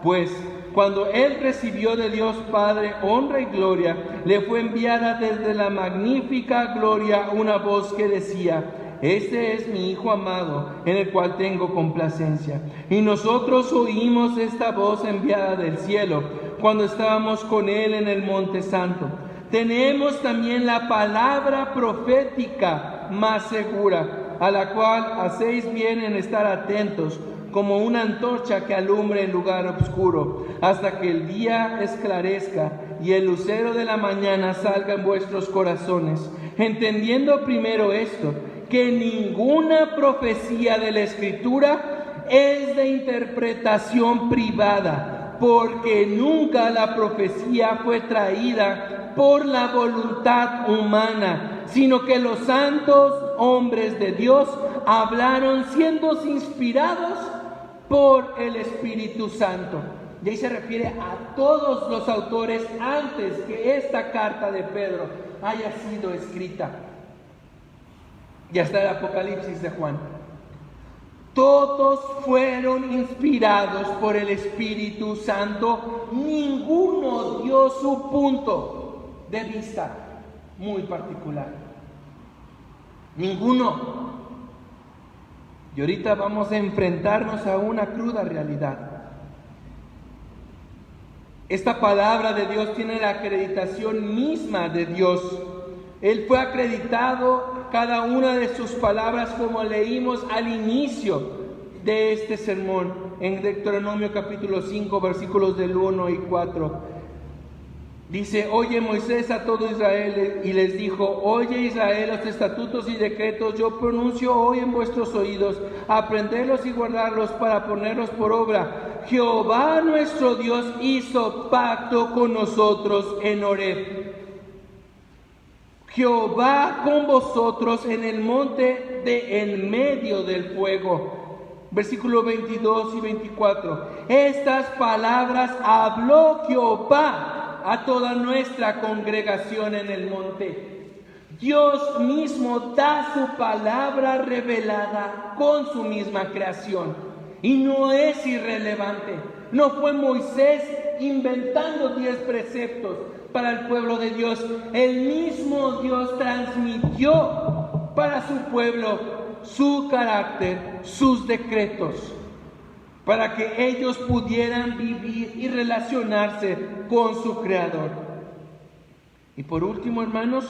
pues cuando Él recibió de Dios Padre honra y gloria, le fue enviada desde la magnífica gloria una voz que decía: este es mi Hijo amado, en el cual tengo complacencia. Y nosotros oímos esta voz enviada del cielo, cuando estábamos con Él en el Monte Santo. Tenemos también la palabra profética más segura, a la cual hacéis bien en estar atentos, como una antorcha que alumbre en lugar oscuro, hasta que el día esclarezca y el lucero de la mañana salga en vuestros corazones, entendiendo primero esto, que ninguna profecía de la Escritura es de interpretación privada, porque nunca la profecía fue traída por la voluntad humana, sino que los santos hombres de Dios hablaron siendo inspirados por el Espíritu Santo. Y ahí se refiere a todos los autores antes que esta carta de Pedro haya sido escrita. Y hasta el Apocalipsis de Juan. Todos fueron inspirados por el Espíritu Santo. Ninguno dio su punto de vista muy particular. Ninguno. Y ahorita vamos a enfrentarnos a una cruda realidad. Esta palabra de Dios tiene la acreditación misma de Dios. Él fue acreditado cada una de sus palabras, como leímos al inicio de este sermón en Deuteronomio capítulo 5 versículos del 1 y 4. Dice: oye Moisés a todo Israel, y les dijo: oye Israel, los estatutos y decretos yo pronuncio hoy en vuestros oídos, aprenderlos y guardarlos para ponerlos por obra. Jehová nuestro Dios hizo pacto con nosotros en Horeb. Jehová con vosotros en el monte de en medio del fuego. Versículo 22 y 24. Estas palabras habló Jehová a toda nuestra congregación en el monte. Dios mismo da su palabra revelada con su misma creación. Y no es irrelevante. No fue Moisés inventando 10 preceptos para el pueblo de Dios. El mismo Dios transmitió para su pueblo su carácter, sus decretos, para que ellos pudieran vivir y relacionarse con su Creador. Y por último, hermanos,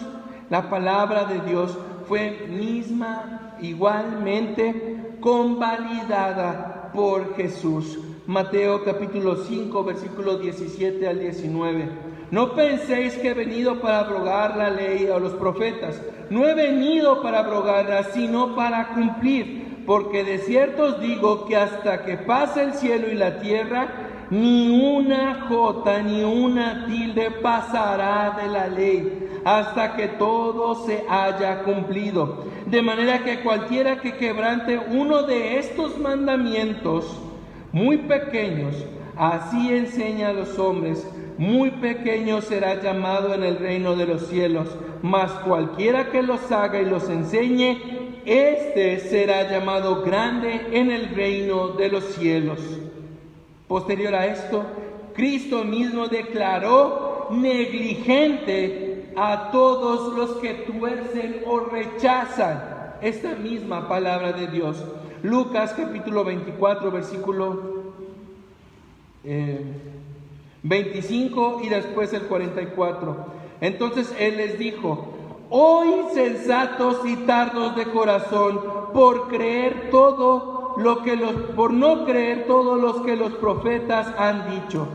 la palabra de Dios fue misma igualmente convalidada por Jesús. Mateo capítulo 5 versículos 17 al 19. No penséis que he venido para abrogar la ley o los profetas. No he venido para abrogarla, sino para cumplir. Porque de cierto os digo que hasta que pase el cielo y la tierra, ni una jota ni una tilde pasará de la ley, hasta que todo se haya cumplido. De manera que cualquiera que quebrante uno de estos mandamientos muy pequeños, así enseña a los hombres, muy pequeño será llamado en el reino de los cielos. Mas cualquiera que los haga y los enseñe, este será llamado grande en el reino de los cielos. Posterior a esto, Cristo mismo declaró negligente a todos los que tuercen o rechazan esta misma palabra de Dios. Lucas capítulo 24 versículo 25 y después el 44. Entonces Él les dijo: oid sensatos y tardos de corazón, por no creer todo lo que los profetas han dicho.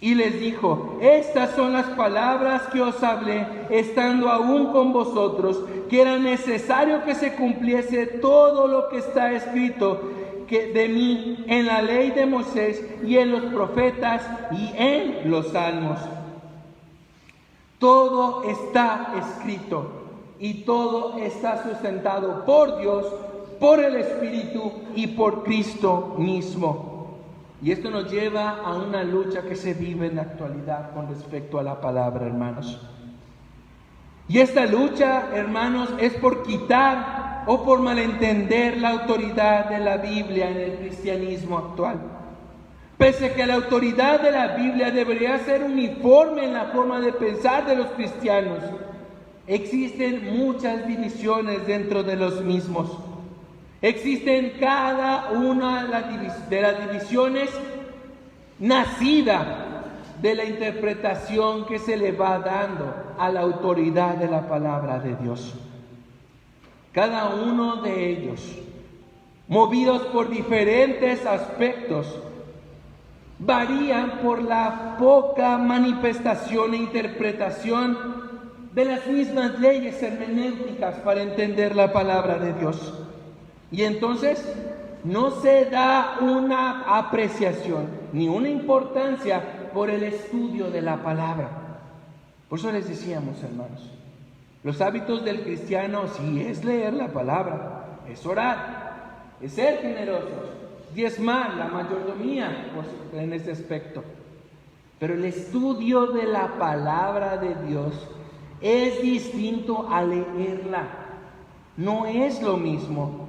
Y les dijo: estas son las palabras que os hablé, estando aún con vosotros, que era necesario que se cumpliese todo lo que está escrito de mí en la ley de Moisés y en los profetas y en los salmos. Todo está escrito y todo está sustentado por Dios por el Espíritu y por Cristo mismo. Y esto nos lleva a una lucha que se vive en la actualidad con respecto a la palabra, hermanos. Y esta lucha, hermanos, es por quitar o por malentender la autoridad de la Biblia en el cristianismo actual. Pese a que la autoridad de la Biblia debería ser uniforme en la forma de pensar de los cristianos, existen muchas divisiones dentro de los mismos. Existen cada una de las divisiones nacida de la interpretación que se le va dando a la autoridad de la palabra de Dios. Cada uno de ellos, movidos por diferentes aspectos, varían por la poca manifestación e interpretación de las mismas leyes hermenéuticas para entender la palabra de Dios. Y entonces no se da una apreciación ni una importancia por el estudio de la palabra. Por eso les decíamos, hermanos, los hábitos del cristiano sí es leer la palabra, es orar, es ser generosos, diezmar, la mayordomía en ese aspecto. Pero el estudio de la palabra de Dios es distinto a leerla. No es lo mismo.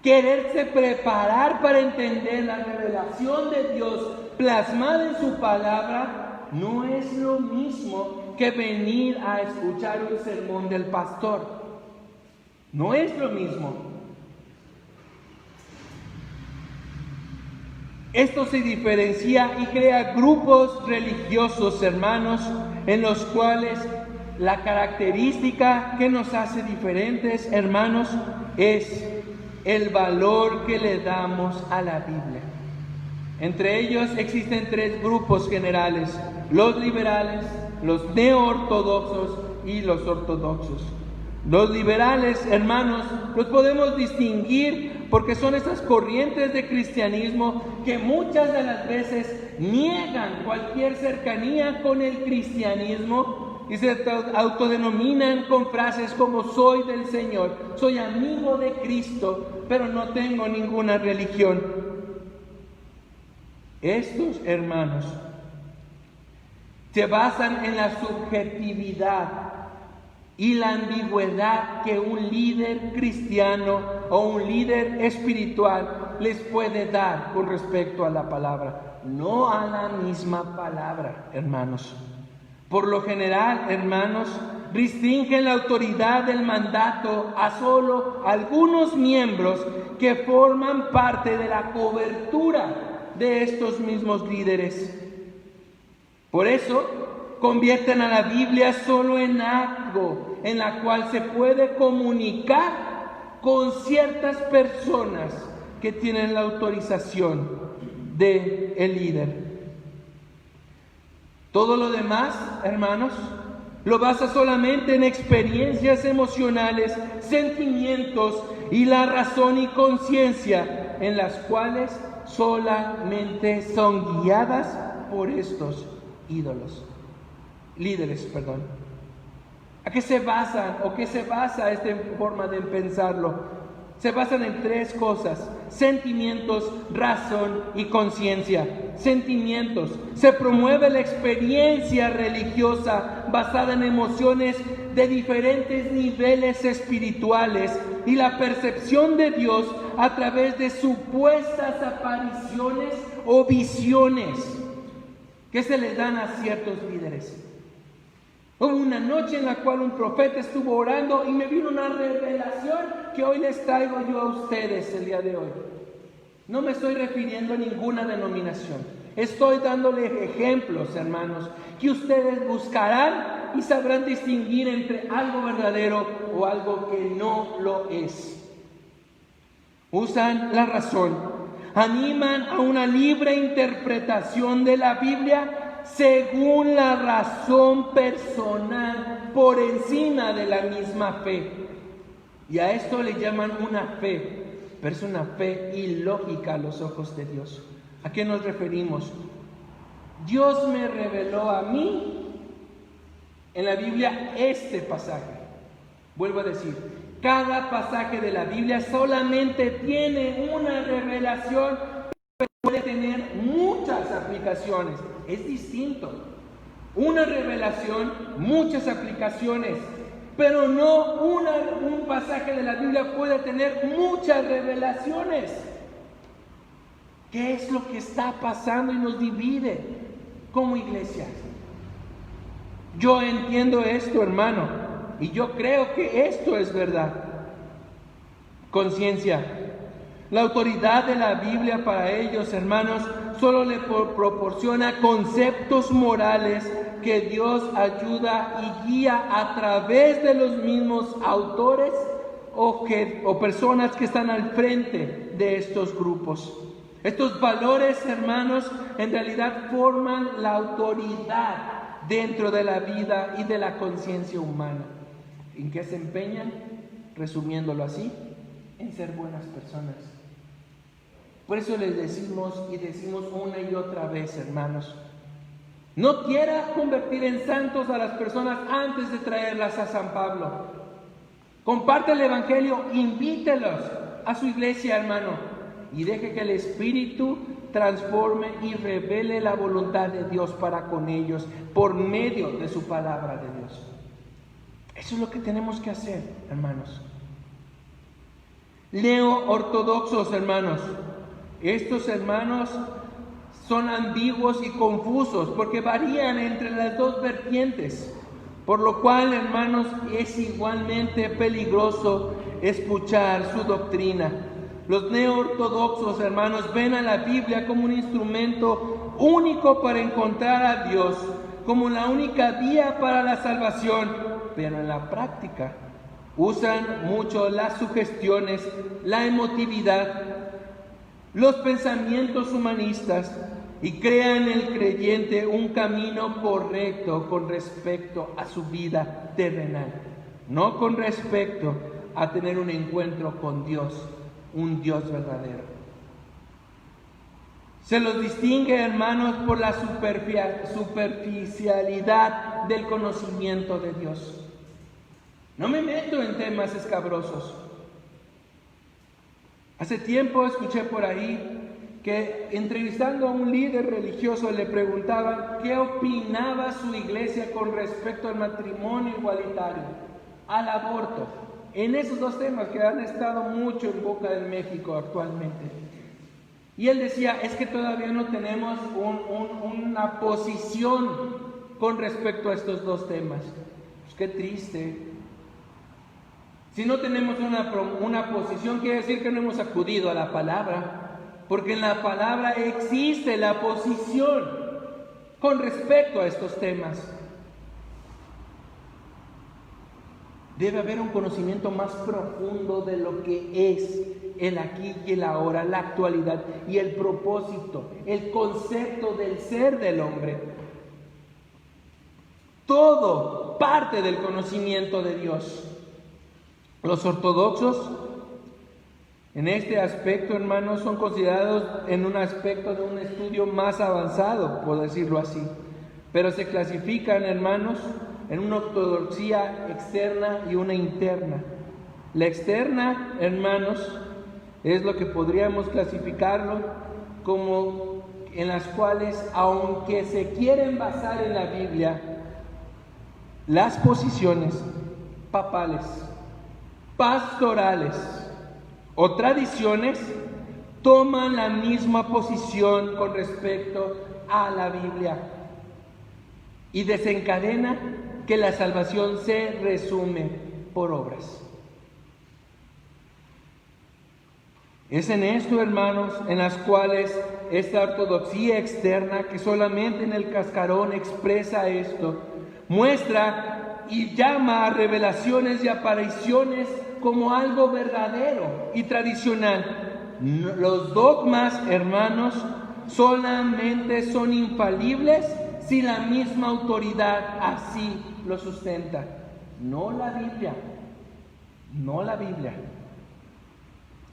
Quererse preparar para entender la revelación de Dios plasmada en su palabra no es lo mismo que venir a escuchar un sermón del pastor. No es lo mismo. Esto se diferencia y crea grupos religiosos, hermanos, en los cuales la característica que nos hace diferentes, hermanos, es el valor que le damos a la Biblia. Entre ellos existen tres grupos generales: los liberales, los neoortodoxos y los ortodoxos. Los liberales, hermanos, los podemos distinguir porque son esas corrientes de cristianismo que muchas de las veces niegan cualquier cercanía con el cristianismo y se autodenominan con frases como: soy del Señor, soy amigo de Cristo, pero no tengo ninguna religión. Estos, hermanos, se basan en la subjetividad y la ambigüedad que un líder cristiano o un líder espiritual les puede dar con respecto a la palabra, no a la misma palabra, hermanos. Por lo general, hermanos, restringen la autoridad del mandato a solo algunos miembros que forman parte de la cobertura de estos mismos líderes. Por eso, convierten a la Biblia solo en algo en la cual se puede comunicar con ciertas personas que tienen la autorización del líder. Todo lo demás, hermanos, lo basa solamente en experiencias emocionales, sentimientos y la razón y conciencia, en las cuales solamente son guiadas por estos líderes. ¿A qué se basan o qué se basa esta forma de pensarlo? Se basan en tres cosas: sentimientos, razón y conciencia. Sentimientos. Se promueve la experiencia religiosa basada en emociones de diferentes niveles espirituales y la percepción de Dios a través de supuestas apariciones o visiones que se les dan a ciertos líderes. Hubo una noche en la cual un profeta estuvo orando y me vino una revelación que hoy les traigo yo a ustedes el día de hoy. No me estoy refiriendo a ninguna denominación. Estoy dándoles ejemplos, hermanos, que ustedes buscarán y sabrán distinguir entre algo verdadero o algo que no lo es. Usan la razón, animan a una libre interpretación de la Biblia según la razón personal por encima de la misma fe. Y a esto le llaman una fe, pero es una fe ilógica a los ojos de Dios. ¿A qué nos referimos? Dios me reveló a mí en la Biblia este pasaje. Vuelvo a decir, Cada pasaje de la Biblia solamente tiene una revelación, pero puede tener muchas aplicaciones. Es distinto. Una revelación, muchas aplicaciones, pero no un pasaje de la Biblia puede tener muchas revelaciones. ¿Qué es lo que está pasando y nos divide como iglesia? Yo entiendo esto, hermano, y yo creo que esto es verdad. Conciencia. La autoridad de la Biblia para ellos, hermanos, solo le proporciona conceptos morales que Dios ayuda y guía a través de los mismos autores o personas que están al frente de estos grupos. Estos valores, hermanos, en realidad forman la autoridad dentro de la vida y de la conciencia humana. ¿En qué se empeñan? Resumiéndolo así, en ser buenas personas. Por eso les decimos una y otra vez, hermanos, no quiera convertir en santos a las personas antes de traerlas a San Pablo. Comparte el Evangelio, invítelos a su iglesia, hermano, y deje que el Espíritu transforme y revele la voluntad de Dios para con ellos por medio de su palabra de Dios. Eso es lo que tenemos que hacer, hermanos. Neo-ortodoxos, hermanos. Estos hermanos son ambiguos y confusos porque varían entre las dos vertientes, por lo cual, hermanos, es igualmente peligroso escuchar su doctrina. Los neo-ortodoxos, hermanos, ven a la Biblia como un instrumento único para encontrar a Dios, como la única vía para la salvación, pero en la práctica usan mucho las sugestiones, la emotividad, los pensamientos humanistas y crean en el creyente un camino correcto con respecto a su vida terrenal, no con respecto a tener un encuentro con Dios, un Dios verdadero. Se los distingue, hermanos, por la superficialidad del conocimiento de Dios. No me meto en temas escabrosos. Hace tiempo escuché por ahí que entrevistando a un líder religioso le preguntaban qué opinaba su iglesia con respecto al matrimonio igualitario, al aborto, en esos dos temas que han estado mucho en boca de México actualmente. Y él decía, es que todavía no tenemos una posición con respecto a estos dos temas. Pues qué triste. Si no tenemos una posición, quiere decir que no hemos acudido a la palabra, porque en la palabra existe la posición con respecto a estos temas. Debe haber un conocimiento más profundo de lo que es el aquí y el ahora, la actualidad y el propósito, el concepto del ser del hombre. Todo parte del conocimiento de Dios. Los ortodoxos, en este aspecto, hermanos, son considerados en un aspecto de un estudio más avanzado, por decirlo así, pero se clasifican, hermanos, en una ortodoxia externa y una interna. La externa, hermanos, es lo que podríamos clasificarlo como en las cuales, aunque se quieren basar en la Biblia, las posiciones papales, pastorales o tradiciones toman la misma posición con respecto a la Biblia y desencadena que la salvación se resume por obras. Es en esto, hermanos, en las cuales esta ortodoxia externa, que solamente en el cascarón expresa esto, muestra y llama a revelaciones y apariciones como algo verdadero y tradicional. Los dogmas, hermanos, solamente son infalibles si la misma autoridad así lo sustenta. No la Biblia, no la Biblia.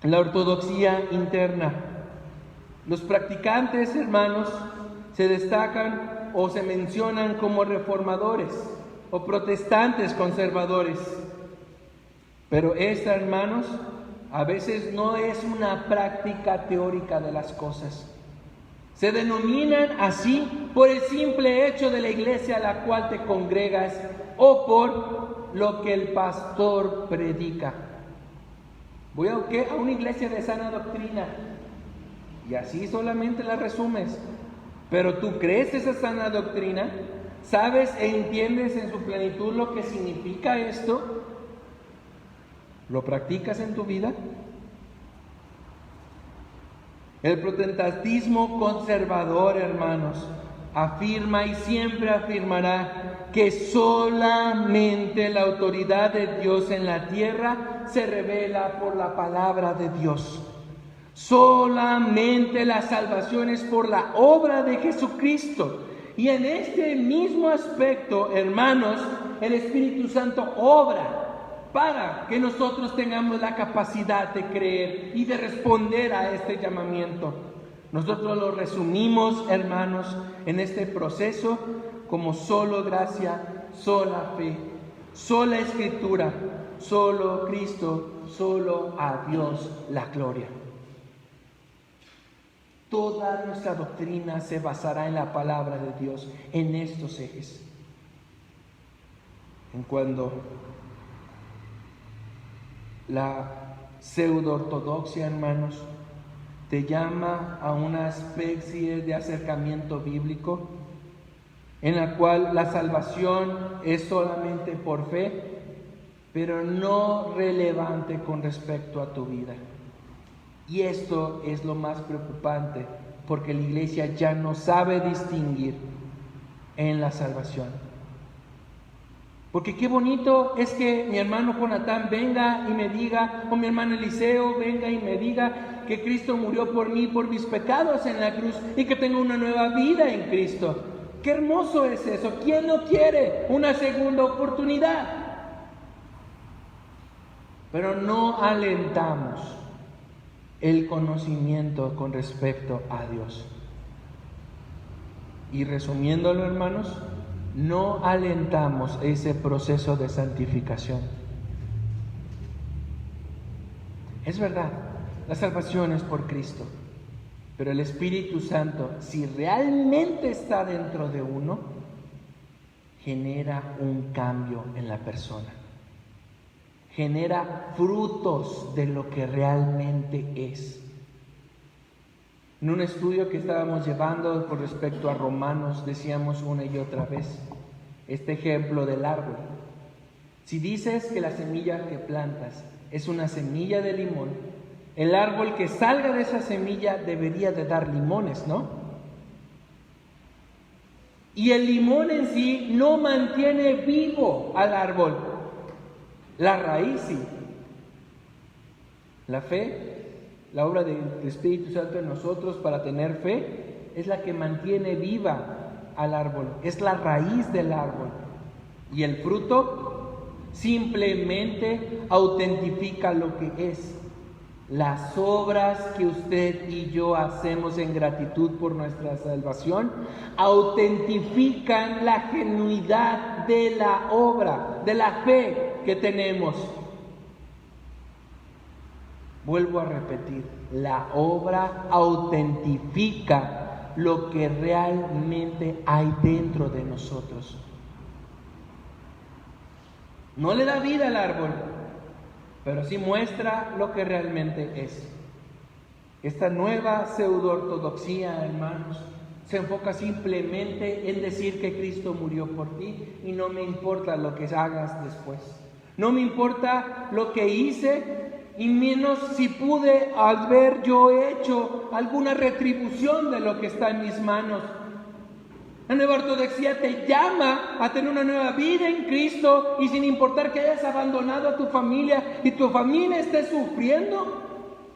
La ortodoxia interna. Los practicantes, hermanos, se destacan o se mencionan como reformadores o protestantes conservadores. Pero esta, hermanos, a veces no es una práctica teórica de las cosas. Se denominan así por el simple hecho de la iglesia a la cual te congregas o por lo que el pastor predica. Voy a una iglesia de sana doctrina y así solamente la resumes. Pero tú crees esa sana doctrina, sabes e entiendes en su plenitud lo que significa esto, ¿lo practicas en tu vida? El protestantismo conservador, hermanos, afirma y siempre afirmará que solamente la autoridad de Dios en la tierra se revela por la palabra de Dios. Solamente la salvación es por la obra de Jesucristo. Y en este mismo aspecto, hermanos, el Espíritu Santo obra para que nosotros tengamos la capacidad de creer y de responder a este llamamiento. Nosotros lo resumimos, hermanos, en este proceso como solo gracia, sola fe, sola escritura, solo Cristo, solo a Dios la gloria. Toda nuestra doctrina se basará en la palabra de Dios, en estos ejes. En cuando la pseudo-ortodoxia, hermanos, te llama a una especie de acercamiento bíblico en la cual la salvación es solamente por fe, pero no relevante con respecto a tu vida. Y esto es lo más preocupante, porque la iglesia ya no sabe distinguir en la salvación. Porque qué bonito es que mi hermano Jonatán venga y me diga, o mi hermano Eliseo venga y me diga que Cristo murió por mí, por mis pecados en la cruz, y que tengo una nueva vida en Cristo. Qué hermoso es eso. ¿Quién no quiere una segunda oportunidad? Pero no alentamos el conocimiento con respecto a Dios. Y resumiéndolo, hermanos, no alentamos ese proceso de santificación. Es verdad, la salvación es por Cristo, pero el Espíritu Santo, si realmente está dentro de uno, genera un cambio en la persona. Genera frutos de lo que realmente es. En un estudio que estábamos llevando con respecto a Romanos, decíamos una y otra vez este ejemplo del árbol. Si dices que la semilla que plantas es una semilla de limón, el árbol que salga de esa semilla debería de dar limones, ¿no? Y el limón en sí no mantiene vivo al árbol. La raíz sí. La fe, la obra del Espíritu Santo en nosotros para tener fe, es la que mantiene viva al árbol, es la raíz del árbol. Y el fruto simplemente autentifica lo que es. Las obras que usted y yo hacemos en gratitud por nuestra salvación autentifican la genuidad de la obra, de la fe que tenemos. Vuelvo a repetir, la obra autentifica lo que realmente hay dentro de nosotros. No le da vida al árbol, pero sí muestra lo que realmente es. Esta nueva pseudo-ortodoxia, hermanos, se enfoca simplemente en decir que Cristo murió por ti y no me importa lo que hagas después. No me importa lo que hice y menos si pude haber yo hecho alguna retribución de lo que está en mis manos. La nueva ortodoxia te llama a tener una nueva vida en Cristo y sin importar que hayas abandonado a tu familia y tu familia esté sufriendo,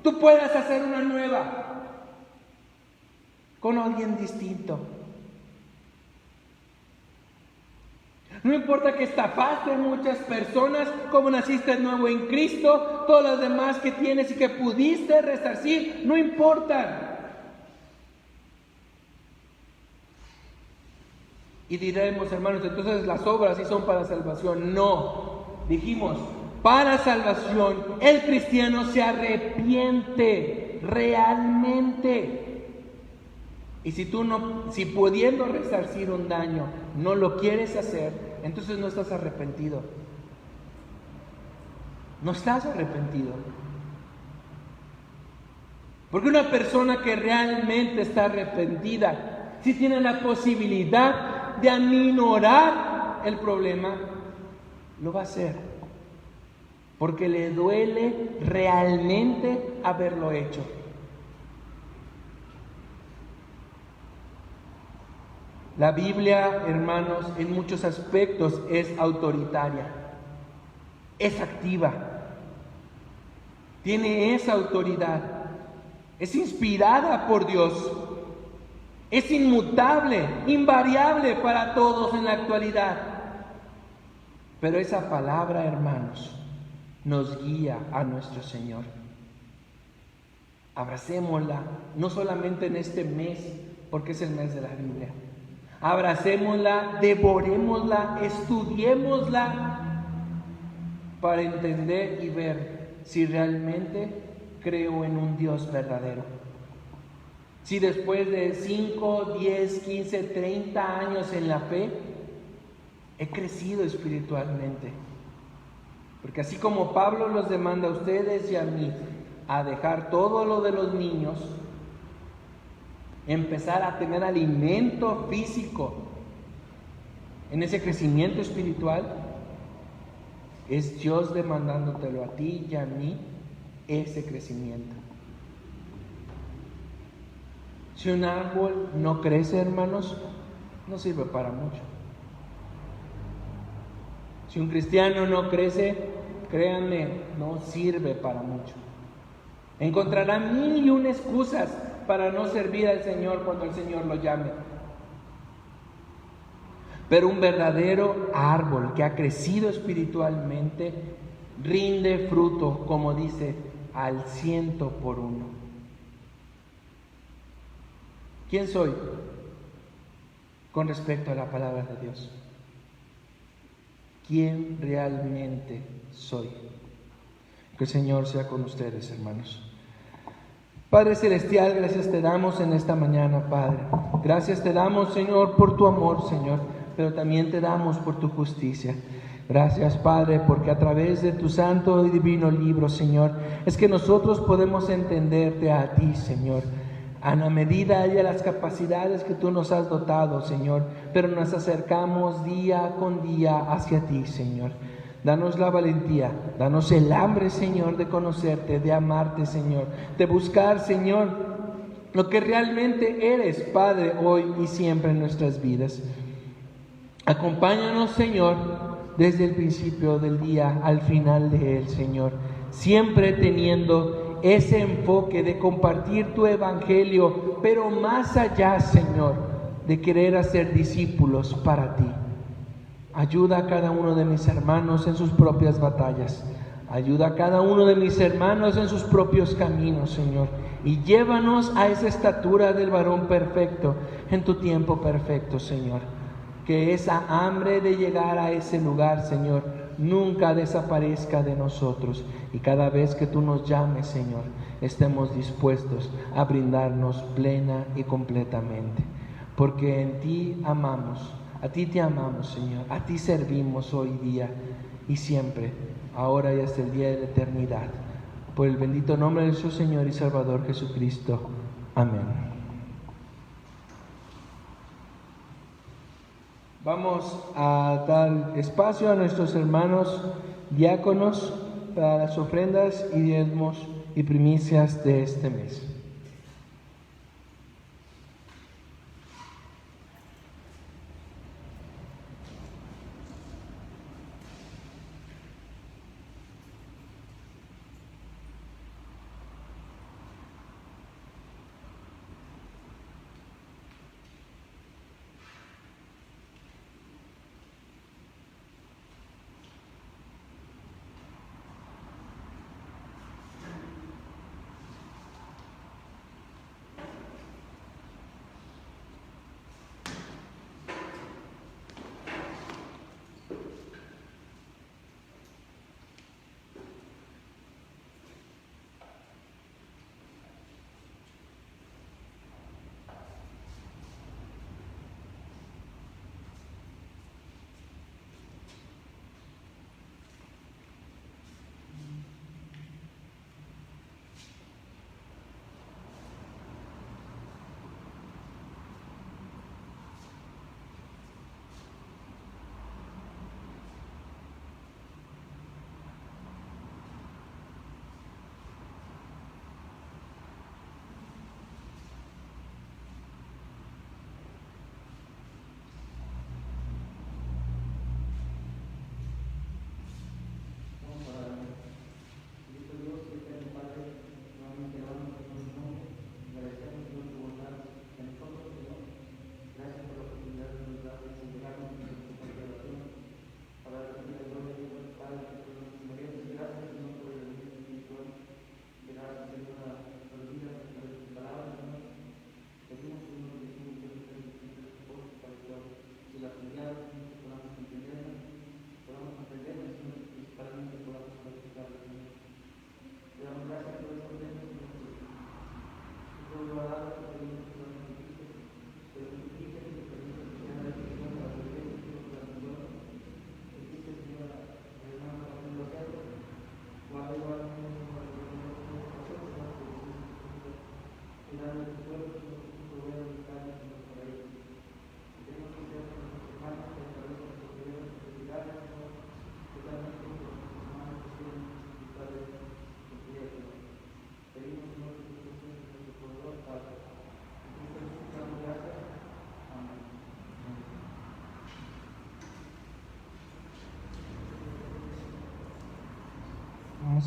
tú puedas hacer una nueva con alguien distinto. No importa que estafaste a muchas personas, como naciste de nuevo en Cristo, todas las demás que tienes y que pudiste resarcir, no importan. Y diremos, hermanos, entonces las obras sí son para salvación. No, dijimos, para salvación, el cristiano se arrepiente realmente. Y si pudiendo resarcir un daño no lo quieres hacer, entonces no estás arrepentido. No estás arrepentido. Porque una persona que realmente está arrepentida, si tiene la posibilidad de aminorar el problema, lo va a hacer. Porque le duele realmente haberlo hecho. La Biblia, hermanos, en muchos aspectos es autoritaria, es activa, tiene esa autoridad, es inspirada por Dios, es inmutable, invariable para todos en la actualidad. Pero esa palabra, hermanos, nos guía a nuestro Señor. Abracémosla, no solamente en este mes, porque es el mes de la Biblia. Abracémosla, devorémosla, estudiémosla para entender y ver si realmente creo en un Dios verdadero. Si después de 5, 10, 15, 30 años en la fe, he crecido espiritualmente. Porque así como Pablo los demanda a ustedes y a mí a dejar todo lo de los niños, empezar a tener alimento físico en ese crecimiento espiritual, es Dios demandándotelo a ti y a mí, ese crecimiento. Si un árbol no crece, hermanos, no sirve para mucho. Si un cristiano no crece, créanme, no sirve para mucho. Encontrará 1001 excusas para no servir al Señor cuando el Señor lo llame. Pero un verdadero árbol que ha crecido espiritualmente rinde fruto, como dice, al 100 por 1. ¿Quién soy con respecto a la palabra de Dios? ¿Quién realmente soy? Que el Señor sea con ustedes, hermanos. Padre Celestial, gracias te damos en esta mañana, Padre. Gracias te damos, Señor, por tu amor, Señor, pero también te damos por tu justicia. Gracias, Padre, porque a través de tu santo y divino libro, Señor, es que nosotros podemos entenderte a ti, Señor, a la medida y a las capacidades que tú nos has dotado, Señor, pero nos acercamos día con día hacia ti, Señor. Danos la valentía, danos el hambre, Señor, de conocerte, de amarte, Señor, de buscar, Señor, lo que realmente eres, Padre, hoy y siempre en nuestras vidas. Acompáñanos, Señor, desde el principio del día al final de él, Señor, siempre teniendo ese enfoque de compartir tu evangelio, pero más allá, Señor, de querer hacer discípulos para ti. Ayuda a cada uno de mis hermanos en sus propias batallas. Ayuda a cada uno de mis hermanos en sus propios caminos, Señor. Y llévanos a esa estatura del varón perfecto en tu tiempo perfecto, Señor. Que esa hambre de llegar a ese lugar, Señor, nunca desaparezca de nosotros. Y cada vez que tú nos llames, Señor, estemos dispuestos a brindarnos plena y completamente. Porque en ti amamos. A ti te amamos, Señor, a ti servimos hoy día y siempre, ahora y hasta el día de la eternidad. Por el bendito nombre de nuestro Señor y Salvador Jesucristo. Amén. Vamos a dar espacio a nuestros hermanos diáconos para las ofrendas y diezmos y primicias de este mes.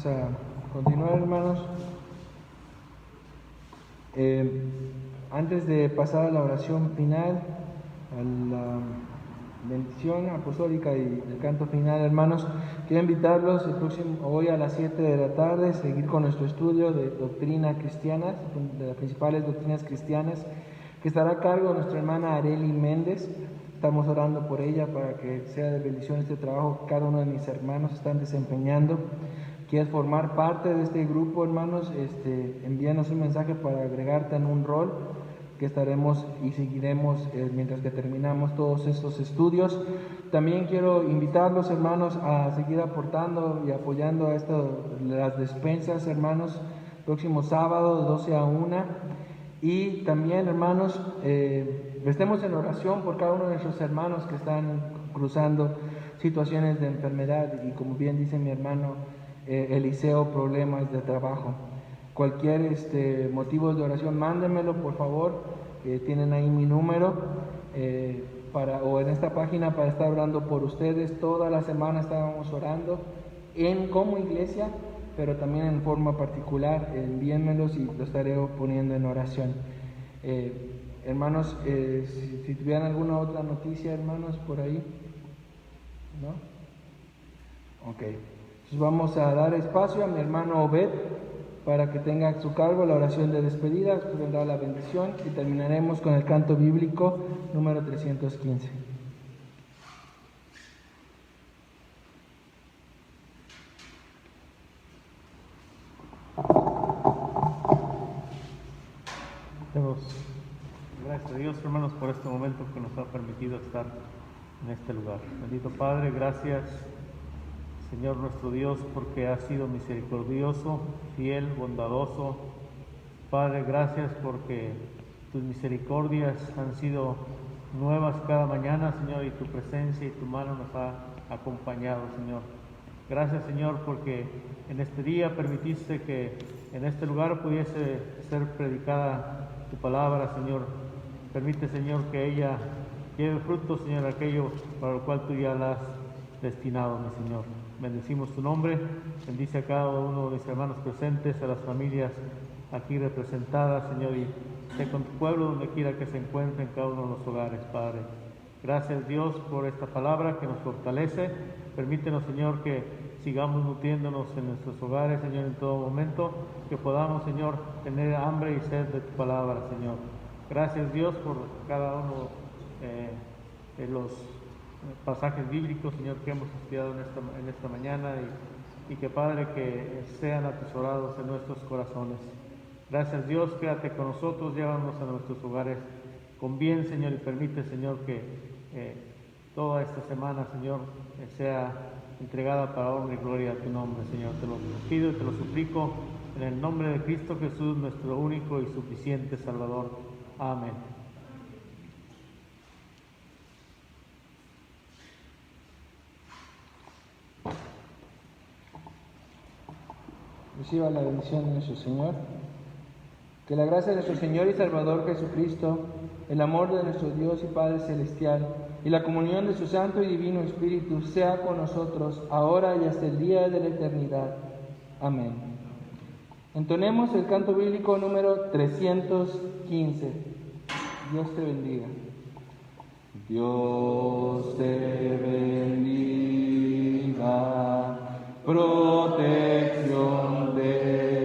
Vamos a continuar, hermanos. Antes de pasar a la oración final, a la bendición apostólica y el canto final, hermanos, quiero invitarlos hoy a las 7 de la tarde, seguir con nuestro estudio de doctrina cristiana, de las principales doctrinas cristianas, que estará a cargo de nuestra hermana Areli Méndez. Estamos orando por ella para que sea de bendición este trabajo que cada uno de mis hermanos están desempeñando. ¿Quieres formar parte de este grupo, hermanos? Envíanos un mensaje para agregarte en un rol que estaremos y seguiremos mientras que terminamos todos estos estudios. También quiero invitarlos, hermanos, a seguir aportando y apoyando a las despensas, hermanos, próximo sábado de 12 a 1. Y también, hermanos, estemos en oración por cada uno de nuestros hermanos que están cruzando situaciones de enfermedad y, como bien dice mi hermano Eliseo, problemas de trabajo. Cualquier motivo de oración, mándenmelo, por favor. Tienen ahí mi número o en esta página para estar orando por ustedes. Toda la semana estábamos orando como iglesia, pero también en forma particular. Envíenmelos y lo estaré poniendo en oración. Hermanos, si tuvieran alguna otra noticia, hermanos, por ahí, ¿no? Ok. Entonces vamos a dar espacio a mi hermano Obed para que tenga a su cargo la oración de despedida. Después vendrá la bendición y terminaremos con el canto bíblico número 315. Gracias a Dios, hermanos, por este momento que nos ha permitido estar en este lugar. Bendito Padre, gracias, Señor nuestro Dios, porque has sido misericordioso, fiel, bondadoso. Padre, gracias porque tus misericordias han sido nuevas cada mañana, Señor, y tu presencia y tu mano nos ha acompañado, Señor. Gracias, Señor, porque en este día permitiste que en este lugar pudiese ser predicada tu palabra, Señor. Permite, Señor, que ella lleve fruto, Señor, aquello para lo cual tú ya la has destinado, mi Señor. Bendecimos tu nombre, bendice a cada uno de mis hermanos presentes, a las familias aquí representadas, Señor, y sé con tu pueblo donde quiera que se encuentren cada uno de los hogares, Padre. Gracias, Dios, por esta palabra que nos fortalece. Permítenos, Señor, que sigamos nutriéndonos en nuestros hogares, Señor, en todo momento, que podamos, Señor, tener hambre y sed de tu palabra, Señor. Gracias, Dios, por cada uno de los pasajes bíblicos, Señor, que hemos estudiado en esta mañana y que, Padre, que sean atesorados en nuestros corazones. Gracias, Dios, quédate con nosotros, llévanos a nuestros hogares con bien, Señor, y permite, Señor, que toda esta semana, Señor, sea entregada para honra y gloria a tu nombre, Señor. Te lo pido y te lo suplico en el nombre de Cristo Jesús, nuestro único y suficiente Salvador. Amén. Reciba la bendición de nuestro Señor. Que la gracia de nuestro Señor y Salvador Jesucristo, el amor de nuestro Dios y Padre Celestial y la comunión de su Santo y Divino Espíritu sea con nosotros ahora y hasta el día de la eternidad. Amén. Entonemos el canto bíblico número 315. Dios te bendiga. Dios te bendiga, protección te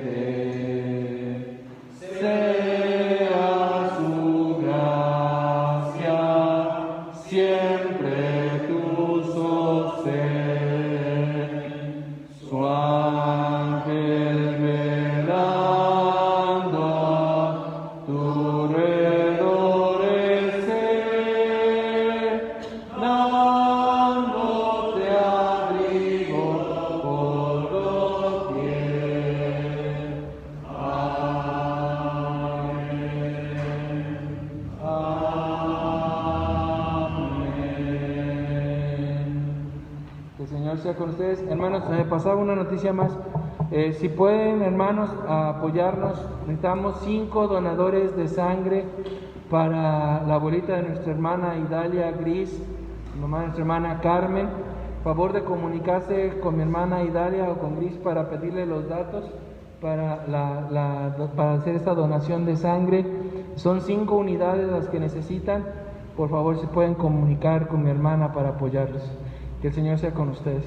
dé, sea su gracia siempre tu sostén, su ángel velando a tu redor esté, dándote abrigo por doquier. Amén. Amén. Que el Señor sea con ustedes. Hermanos, me pasaba una noticia más. Si pueden, hermanos, apoyarnos, necesitamos 5 donadores de sangre para la abuelita de nuestra hermana Idalia Gris, mamá de nuestra hermana Carmen. favor de comunicarse con mi hermana Idalia o con Gris para pedirle los datos para hacer esta donación de sangre. Son 5 unidades las que necesitan. Por favor, se pueden comunicar con mi hermana para apoyarlos. Que el Señor sea con ustedes.